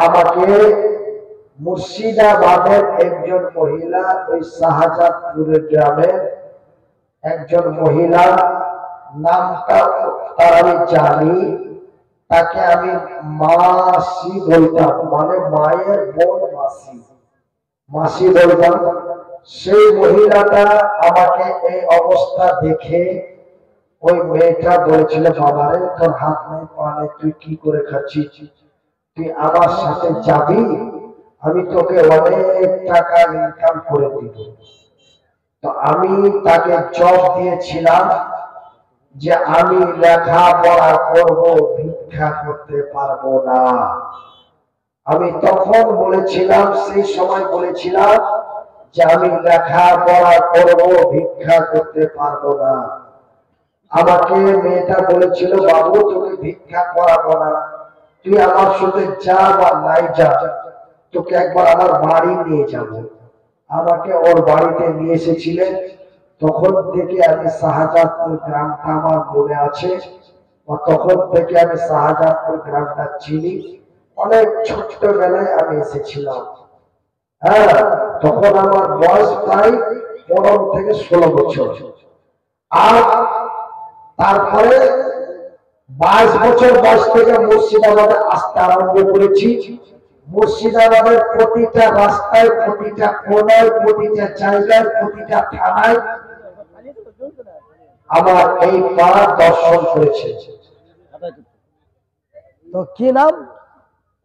আমাকে মুর্শিদাবাদের একজন মহিলা, ওই শাহজাদপুরের গ্রামের একজন মহিলা, নামটা তার আমি জানি, তাকে আমি মাসি বলতাম, মানে মায়ের বোন মাসি, মাসি বলতাম। সেই মহিলাটা আমাকে এই অবস্থা দেখে ওই মেয়েটা বলেছিল, বাবারে তোর হাত নেই পা নেই, তুই কি করে খাচ্ছিস, তুই আমার সাথে যাবি, আমি তোকে অনেক টাকা ইনকাম করে দিব। তো আমি তাকে জব দিয়েছিলাম যে আমি লেখাপড়া করব, ভিক্ষা করতে পারবো না। আমি তখন বলেছিলাম, সেই সময় বলেছিলাম যে আমি লেখাপড়া করব, ভিক্ষা করতে পারবো না। আমাকে মেয়েটা বলেছিল, বাবু তোকে ভিক্ষা করাবো না, তুই আমার সাথে যা বা নাই যা, তোকে একবার আমার বাড়ি নিয়ে যাব। আমাকে ওর বাড়িতে নিয়ে এসেছিলেন। তখন থেকে আমি শাহজাদপুর গ্রামটা আমার মনে আছে, তখন থেকে আমি শাহজাদপুর গ্রামটা চিনি। অনেক ছোট্টবেলায় আমি এসেছিলাম। হ্যাঁ, তখন আমার বয়স প্রায় 15 থেকে 16 বছর। আর তারপরে 22 বছর বয়স থেকে মুর্শিদাবাদে আসতে আরম্ভ করেছি। মুর্শিদাবাদের প্রতিটা রাস্তায়, প্রতিটা কোনায়, প্রতিটা জায়গায়, প্রতিটা থানায় আমার এই পা দর্শন করেছে। তো কি নাম?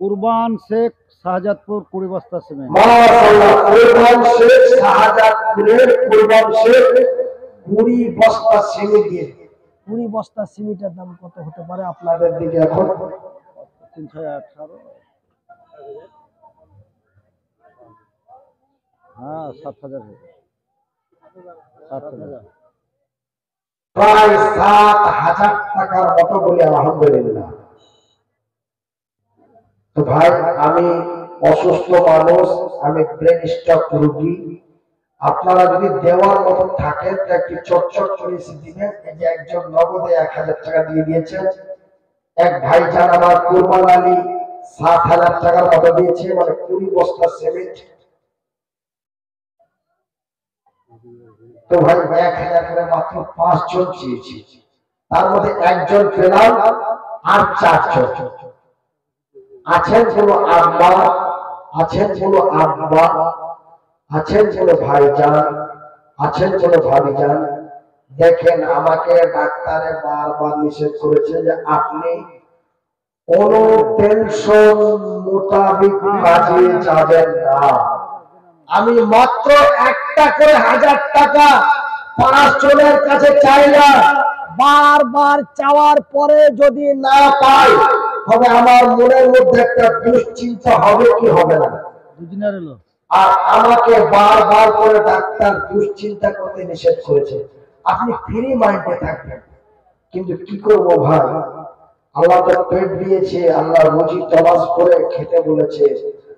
কুরবান শেখ, শাহজাদপুর 20 বস্তা সিমেন্ট। মাশাআল্লাহ, কুরবান শেখ, শাহজাদপুরের কুরবান শেখ 20 বস্তা সিমেন্ট দিয়ে। 20 বস্তা সিমেন্টের দাম কত হতে পারে আপনাদের দিকে এখন 318। হ্যাঁ 7,000 7,000 প্রায় 7,000 টাকার মতো বলি। আলহামদুলিল্লাহ। তো ভাই, আমি অসুস্থ মানুষ, আমি ব্রেন স্ট্রোক রোগী। আপনারা যদি দেওয়ার মতো থাকেন তো একটু চটচট করে দিবেন। এই যে একজন নগদে 1,000 টাকা দিয়ে দিয়েছেন, এক ভাইজান আমার কুরবান আলী 7,000 টাকার মতো দিয়েছে, মানে 20 বস্তা সিমেন্ট। তো ভাই 1,000 করে মাত্র 5 জন চেয়েছি, তার মধ্যে একজন পেলাম, আর 4 জন আছেন। কোনো আব্বা আছেন, কোনো আব্বা আছেন, কোনো ভাইজান আছেন, কোনো ভাবিজান। দেখেন, আমাকে ডাক্তারে বারবার নিষেধ করেছে যে আপনি কোন টেনশন মোতাবেক কাজে যাবেন না। আমি মাত্র একটা করে 1000 টাকা 5 জনের কাছে চাইলাম। বারবার চাওয়ার পরে যদি না না পাই, তবে আমার মনের মধ্যে একটা দুশ্চিন্তা হবে কি হবে না। দুদিনের এলো আর আমাকে বারবার করে ডাক্তার দুশ্চিন্তা করতে নিষেধ করেছে। আপনি ফ্রি মাইন্ডে থাকবেন। কিন্তু কি করবো ভাই, আল্লাহ তো পেট দিয়েছে, আল্লাহ রুজি তলাশ করে খেতে বলেছে।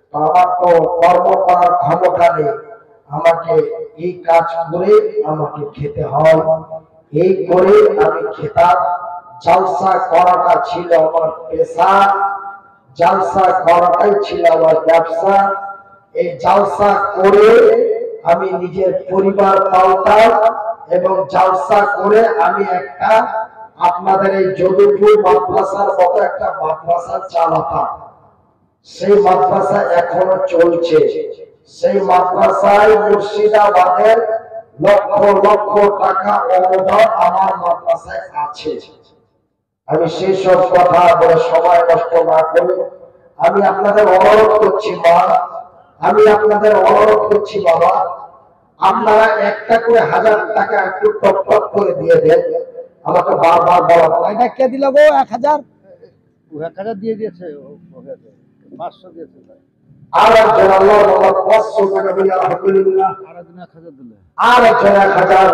তো আমার তো কর্ম করার ক্ষমতা নেই, আমাকে এই কাজ করে আমাকে খেতে হয়। এই করে আমি খেতাম। জালসা করাটা ছিল আমার পেশা, জালসা করাটাই ছিল আমার ব্যবসা। এই জালসা করে আমি নিজের পরিবার পালতাম, এবং জালসা করে আমি একটা আপনাদের এই যদুপুর মাদ্রাসার মতো একটা মাদ্রাসা চালাতাম। সেই মাদ্রাসা এখনো চলছে। সেই মাদ্রাসায় মুর্শিদাবাদের লক্ষ লক্ষ টাকা অনুদান আমার মাদ্রাসায় আছে। আমি সেই সব কথা বলে সময় নষ্ট না করে আমি আপনাদের অনুরোধ করছি মা, আমি আপনাদের অনুরোধ করছি বাবা, আপনারা একটা করে 1000 টাকা একটু টপ টপ করে দিয়ে দেন। আমাকে বারবার বলা, এটা কে দিল গো 1000? 1000 দিয়ে দিয়েছে, 500 দিয়েছে। আর একজন আল্লাহ 500 টাকা দিয়ে আলহামদুলিল্লাহ, আর একজন 1000 দিলে, আর একজন 1000,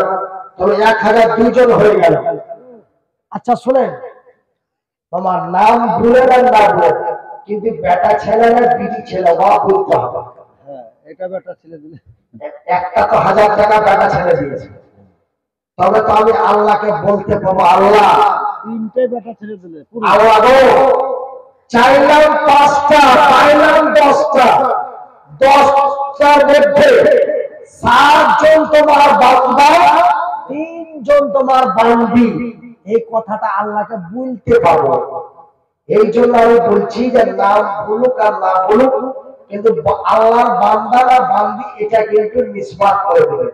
তবে 1000 দুজন হয়ে গেল। আচ্ছা শুনেন, তোমার নাম ভুলে না ভুলে, কিন্তু বেটা ছেলে না বিটি ছেলে বা বলতে হবে। হ্যাঁ এটা বেটা ছেলে দিলে। একটা তো 1000 টাকা বেটা ছেলে দিয়েছে, তবে তো আমি আল্লাহকে বলতে পারবো, আল্লাহ 3টে বেটা ছেলে দিলে। আল্লাহ গো, চাইলাম 5টা, পাইলাম 10টা, 10টার মধ্যে 7 জন তোমার বান্দা, 3 জন তোমার বান্দি, এই কথাটা আল্লাহকে বলতে পারবো। এই জন্য আমি বলছি যে নাম বলুক আর না বলুক, কিন্তু আল্লাহর বান্দা না বান্দি এটা কিন্তু নিসবাত করে দেবে।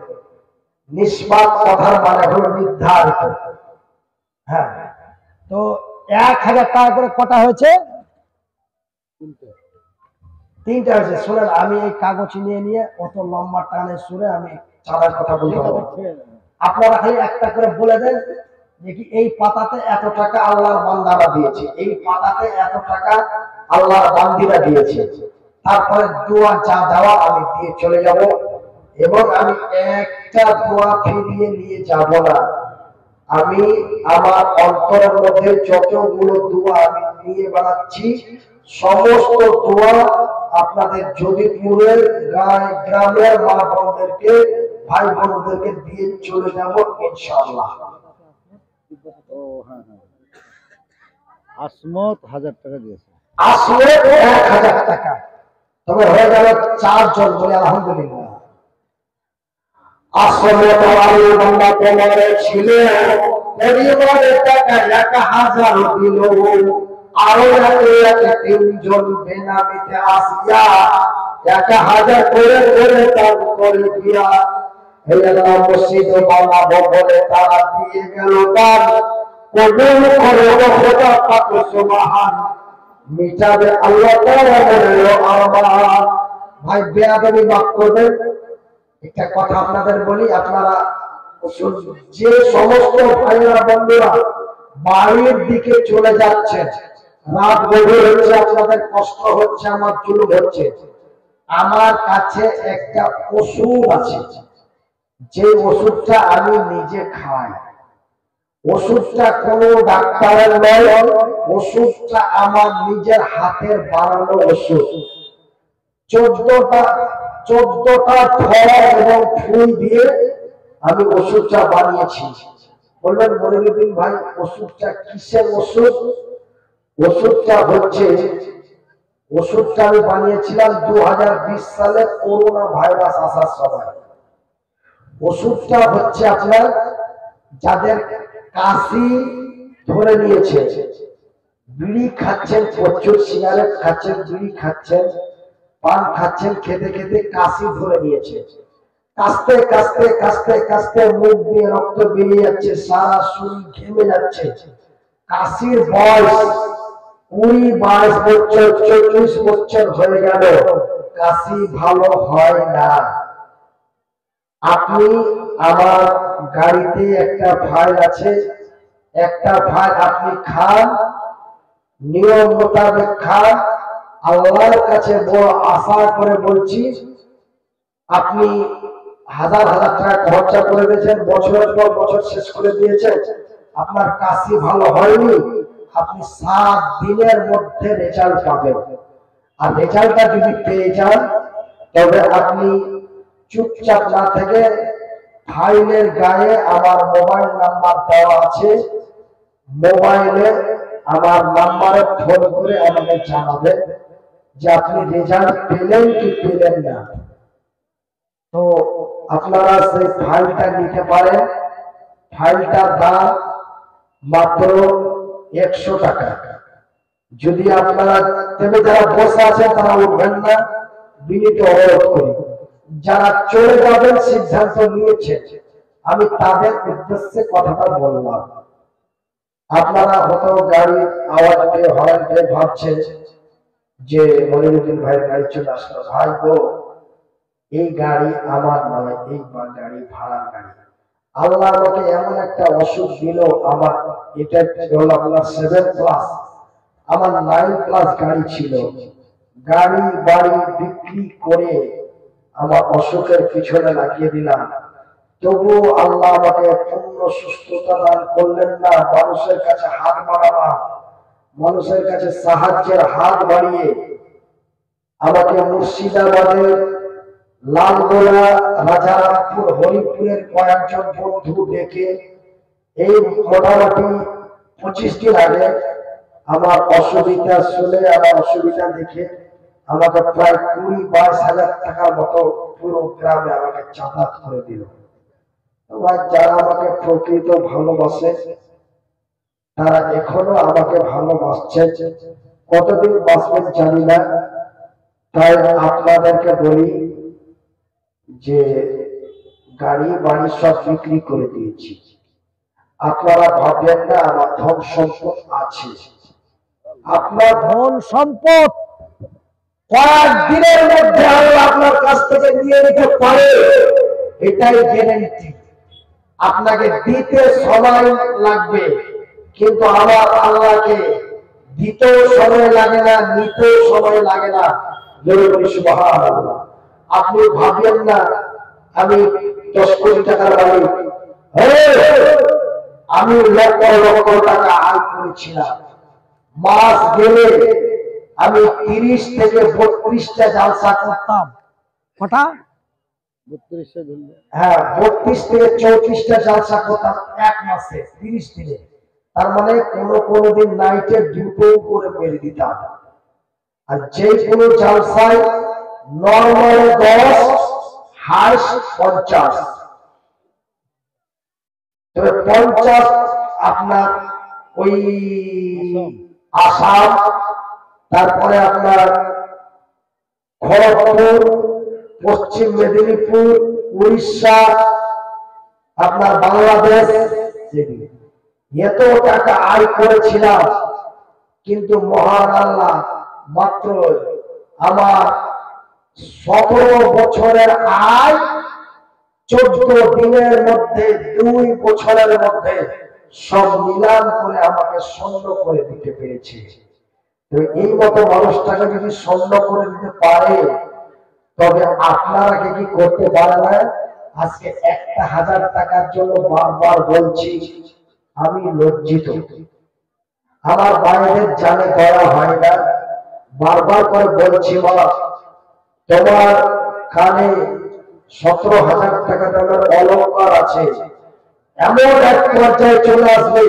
নিসবাত কথার মানে হলো নির্ধারিত। হ্যাঁ, তো 1000 টাকা করে কটা হয়েছে? 3টা হয়েছে। শুনেন, আমি এই কাগজ নিয়ে নিয়ে অত লম্বা টানে সুরে আমি চাঁদার কথা বলতে পারবো। আপনারা খালি একটা করে বলে দেন যে কি এই পাতাতে এত টাকা আল্লাহর বান্দারা দিয়েছে, এই পাতাতে এত টাকা আল্লাহর বান্দিরা দিয়েছে। তারপরে দোয়া যা দেওয়া আমি দিয়ে চলে যাব, এবং আমি একটা দোয়া ফিরিয়ে নিয়ে যাব না। আমি আমার অন্তরের মধ্যে যতগুলো দোয়া আমি নিয়ে বেড়াচ্ছি, সমস্ত দোয়া আপনাদের যোগীপুরের গ্রামের মা বোনদেরকে, ভাই বোনদেরকে দিয়ে চলে যাব ইনশাআল্লাহ। ও হ্যাঁ হ্যাঁ, আসমত 1000 টাকা দিয়েছে। আসলে 1000 টাকা, তবে হয়ে গেল 4 জন, বলে আলহামদুলিল্লাহ। আসলে তোমার বান্দা তোমার ছিল, পরিবারের টাকা 1000 দিল, আরো 3 জন বেনামিতে আসিয়া 1000 করে করে দান করে দিয়া, হে আল্লাহ মসজিদ বানাবো বলে তারা দিয়ে গেল দান। কবুল করো খোদা পাক সুবহান, মিটাবে আল্লাহ তাআলা বলল আমার। ভাই বেয়াদবি মাফ করবেন, একটা কথা আপনাদের বলি, আপনারা যে সমস্ত ভাইরা বন্ধুরা বাড়ির দিকে চলে যাচ্ছেন, রাত গভীর হচ্ছে, আপনাদের কষ্ট হচ্ছে, আমার জুলুম হচ্ছে, আমার কাছে একটা ওষুধ আছে, যে ওষুধটা আমি নিজে খাই। ওষুধটা কোনো ডাক্তারের নয়, ওষুধটা আমার নিজের হাতের বানানো ওষুধ। 14টা ফল এবং ফুল দিয়ে আমি ওষুধটা বানিয়েছি। বললেন মনিরুদ্দিন ভাই ওষুধটা কিসের ওষুধ? ওষুধটা হচ্ছে, ওষুধটা আমি বানিয়েছিলাম 2020 সালে করোনা ভাইরাস আসার সময়। ওষুধটা হচ্ছে আপনার যাদের কাশি ধরে নিয়েছে, বিড়ি খাচ্ছেন, প্রচুর সিগারেট খাচ্ছেন, বিড়ি খাচ্ছেন, পান খাচ্ছেন, খেতে খেতে কাশি ধরে নিয়েছে, কাশতে কাশতে কাশতে কাশতে মুখ দিয়ে রক্ত বেরিয়ে যাচ্ছে, সারা শরীর ঘেমে যাচ্ছে, কাশির বয়স 20-22 বছর 24 বছর হয়ে গেল, কাশি ভালো হয় না। আপনি আমার গাড়িতে একটা ফাইল আছে, একটা ফাইল আপনি খান, নিয়ম মোতাবেক খান। আল্লাহর কাছে বড় আশা করে বলছি, আপনি 1000 টাকা খরচা করে দিয়েছেন, বছরের পর বছর শেষ করে দিয়েছেন, আপনার কাশি ভালো হয়নি, আপনি 7 দিনের মধ্যে রেজাল্ট পাবেন। আর রেজাল্টটা যদি পেয়ে যান, তবে আপনি চুপচাপ না থেকে ফাইলের গায়ে আমার মোবাইল নাম্বার দেওয়া আছে, মোবাইলে আমার নাম্বারে ফোন করে আমাকে জানাবেন যে আপনি রেজাল্ট পেলেন কি পেলেন না। তো আপনারা সেই ফাইলটা নিতে পারেন। ফাইলটার দাম মাত্র 100 টাকা, যদি আপনারা থেমে যারা বসে আছেন তারা উঠবেন না, বিনীত অনুরোধ করি। যারা চলে যাবেন সিদ্ধান্ত নিয়েছেন, আমি তাদের উদ্দেশ্যে কথাটা বললাম। আপনারা হয়তো গাড়ির আওয়াজ পেয়ে হরেন পেয়ে ভাবছেন যে মনিরুদ্দিন ভাইয়ের গাড়ি চলে আসলো। ভাই গো, এই গাড়ি আমার নয়, এই গাড়ি ভাড়ার গাড়ি। আল্লাহ আমাকে এমন একটা অসুখ দিল, আমার এটা হলো আপনার 7+, আমার 9+ গাড়ি ছিল। গাড়ি বাড়ি বিক্রি করে আমার অসুখের পিছনে লাগিয়ে দিলাম, তবু আল্লাহ আমাকে পূর্ণ সুস্থতা দান করলেন না। মানুষের কাছে হাত বাড়ালাম, মানুষের কাছে সাহায্যের হাত বাড়িয়ে আমাকে মুর্শিদাবাদের লালগোলা, রাজারামপুর, হরিপুরের কয়েকজন বন্ধু ডেকে এই মোটামুটি 25 দিন আগে আমার অসুবিধা শুনে, আমার অসুবিধা দেখে আমাকে প্রায় 20-22 হাজার টাকার মতো পুরো গ্রামে আমাকে চাঁদা করে দিল। যারা আমাকে প্রকৃত ভালোবাসে তারা এখনো আমাকে ভালোবাসছে, কতদিন বাঁচবেন জানি না। তাই আপনাদেরকে বলি যে গাড়ি বাড়ি সব বিক্রি করে দিয়েছি। আপনারা ভাববেন না আমার ধন সম্পদ আছে। আপনার ধন সম্পদ কয়েকদিনের মধ্যে আল্লাহ আপনার কাছ থেকে নিয়ে নিতে পারে, এটাই গ্যারান্টি। আপনাকে দিতে সময় লাগবে, কিন্তু আমার আল্লাহকে দিতেও সময় লাগে না, নিতেও সময় লাগে না। সুবহানাল্লাহ। আপনি ভাববেন না আমি 10 কোটি টাকার মালিক, আমি লক্ষ লক্ষ টাকা আয় করেছিলাম। মাস গেলে আমি 30 থেকে 32টা জালসা করতাম। কটা? 32 ধরলে হ্যাঁ, 32 থেকে 34টা জালসা করতাম এক মাসে, 30 দিনে। তার মানে কোনো দিন নাইটে 2টো করে মেরে দিতাম। আর যে কোনো জালসায় নরমাল 10, হাইস 50। তবে 50 আপনার ওই আসাম, তারপরে আপনার খড়গপুর, পশ্চিম মেদিনীপুর, উড়িষ্যা, আপনার বাংলাদেশ, এত টাকা আয় করেছিলাম। কিন্তু মহান আল্লাহ মাত্র আমার 17 বছরের আয় 14 দিনের মধ্যে, 2 বছরের মধ্যে সব নিলাম করে আমাকে স্বর্ণ করে দিতে পেরেছে। তো এই মতো মানুষটাকে যদি স্বর্ণ করে দিতে পারে, তবে আপনারা কি করতে পারে না? আজকে 1000 টাকার জন্য বারবার বলছি, আমি লজ্জিত। আমার বাইরের জানে করা হয় না, বারবার করে বলছি, বাবা তোমার কানে 17,000 টাকা দামের অলংকার আছে, এমন এক পর্যায়ে চলে আসবে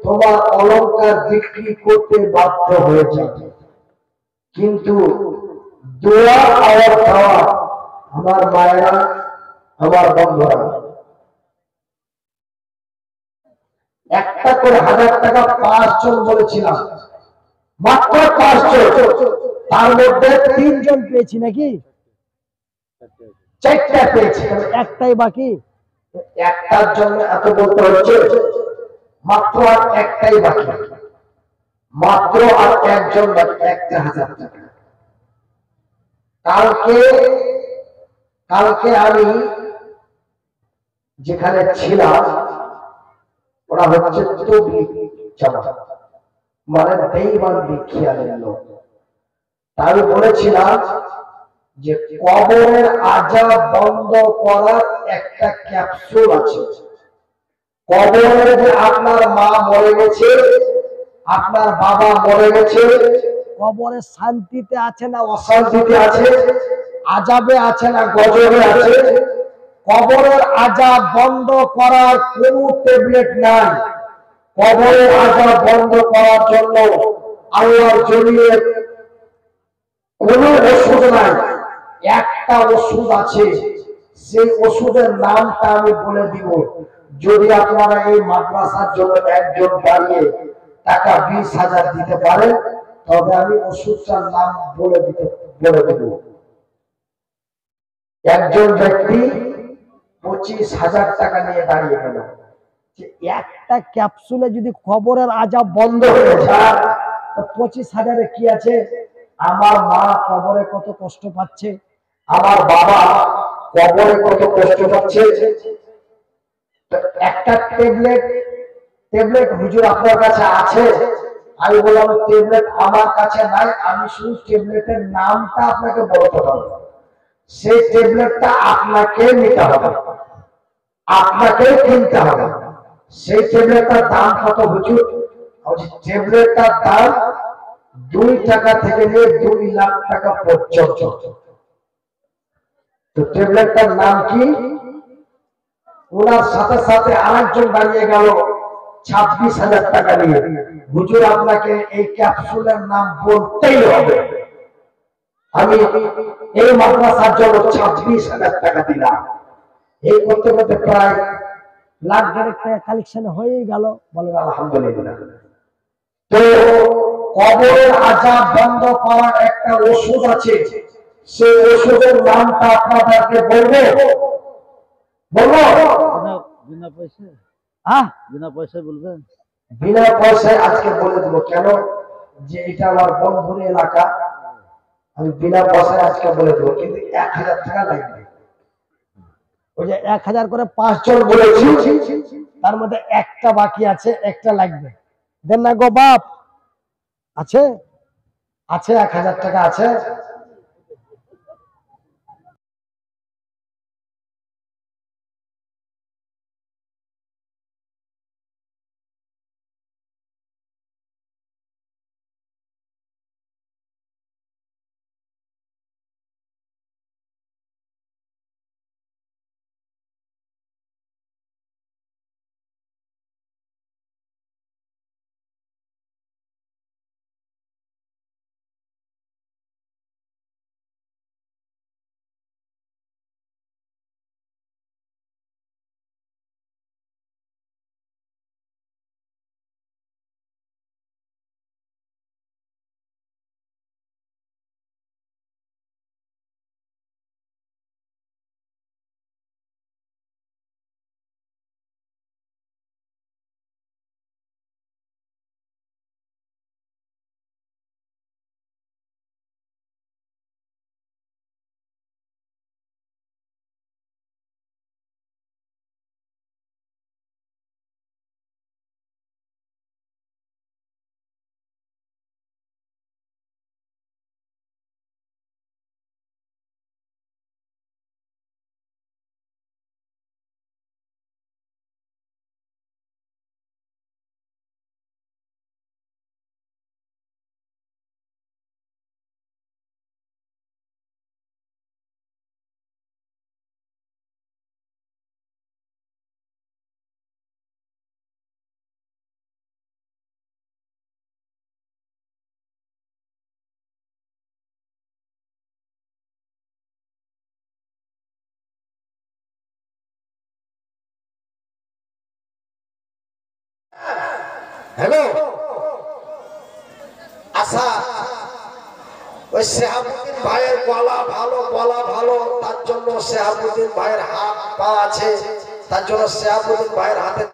তোমার অলংকার বিক্রি করতে বাধ্য হয়ে যাবে। কিন্তু দোয়া আর খাওয়া, আমার মায়েরা, আমার বন্ধুরা, একটা করে 1000 টাকা 5 জন বলেছিলাম, মাত্র 5 জন, তার মধ্যে 3 জন পেয়েছি নাকি? 4টা পেয়েছি, একটাই বাকি। একটার জন্য এত বলতে হচ্ছে, মাত্র আর একটাই বাকি, মাত্র আর একজন বাকি, 1000 টাকা। কালকে আমি যেখানে ছিলাম, ওরা হচ্ছে তবলিগ জামাত, মানে দেওবন্দি খেয়ালের লোক। তাই বলেছিলাম যে কবরের আযাব বন্ধ করার একটা ক্যাপসুল আছে। কবরে যে আপনার মা মরে গেছে, আপনার বাবা মরে গেছে, কবরে শান্তিতে আছে না অশান্তিতে আছে, আযাবে আছে না গজবে আছে, কবরের আযাব বন্ধ করার কোন ট্যাবলেট নাই। কবরের আযাব বন্ধ করার জন্য আল্লাহর জমিনে কোনো ওষুধ নাই, একটা ওষুধ আছে। সেই ওষুধের নামটা আমি বলে দিব। যদি আপনারা এই মাদ্রাসার জন্য একজন দাঁড়িয়ে টাকা 20,000 দিতে পারেন, তবে আমি ওষুধটার নাম বলে দেব। একজন ব্যক্তি 25,000 টাকা নিয়ে দাঁড়িয়ে গেল যে একটা ক্যাপসুলে যদি খবরের আজাব বন্ধ হয়ে যায়, তো 25,000-এ কি আছে? আমার মা কবরে কত কষ্ট পাচ্ছে, আমার বাবা কবরে কত কষ্ট পাচ্ছে। তো একটা ট্যাবলেট হুজুর আপনার কাছে আছে? আমি বললাম ট্যাবলেট আমার কাছে নাই, আমি শুধু ট্যাবলেটের নামটা আপনাকে বলতে পারবো। সেই ট্যাবলেটটা আপনাকে নিতে হবে, আপনাকে কিনতে হবে। সেই ট্যাবলেটটার দাম কত হুজুর? ট্যাবলেটটার দাম 2 টাকা থেকে নিয়ে 2 লাখ টাকা পর্যন্ত। তো ট্যাবলেটটার নাম কি? ওনার সাথে সাথে আরেকজন দাঁড়িয়ে গেল 26,000 টাকা নিয়ে। হুজুর আপনাকে এই ক্যাপসুলের নাম বলতেই হবে। আমি এই মাদ্রাসার জন্য 26,000 টাকা দিলাম। এই করতে করতে প্রায় লাখ দেড়েক টাকা কালেকশন হয়ে গেল। বলেন আলহামদুলিল্লাহ। তো কবরের আযাব বন্ধ করার একটা ওষুধ আছে, সেই ওষুধের নামটা আপনাদেরকে বলবো। বিনা পয়সায় হ্যাঁ, বিনা পয়সায় বলবেন? বিনা পয়সায় আজকে বলে দেবো। কেন? যে এটা আমার বন্ধুর এলাকা, আমি বিনা পয়সায় আজকে বলে দেবো, কিন্তু 1,000 টাকা লাগবে। ওই যে 1,000 করে 5 জন বলেছি, তার মধ্যে একটা বাকি আছে, একটা লাগবে। দেন না গো বাপ? আছে? 1,000 টাকা আছে। হ্যালো, আচ্ছা, ওই শেহাবুদ্দিন ভাইয়ের গলা ভালো, তার জন্য শেহাবুদ্দিন ভাইয়ের হাত পা আছে, তার জন্য শেহাবুদ্দিন ভাইয়ের হাতে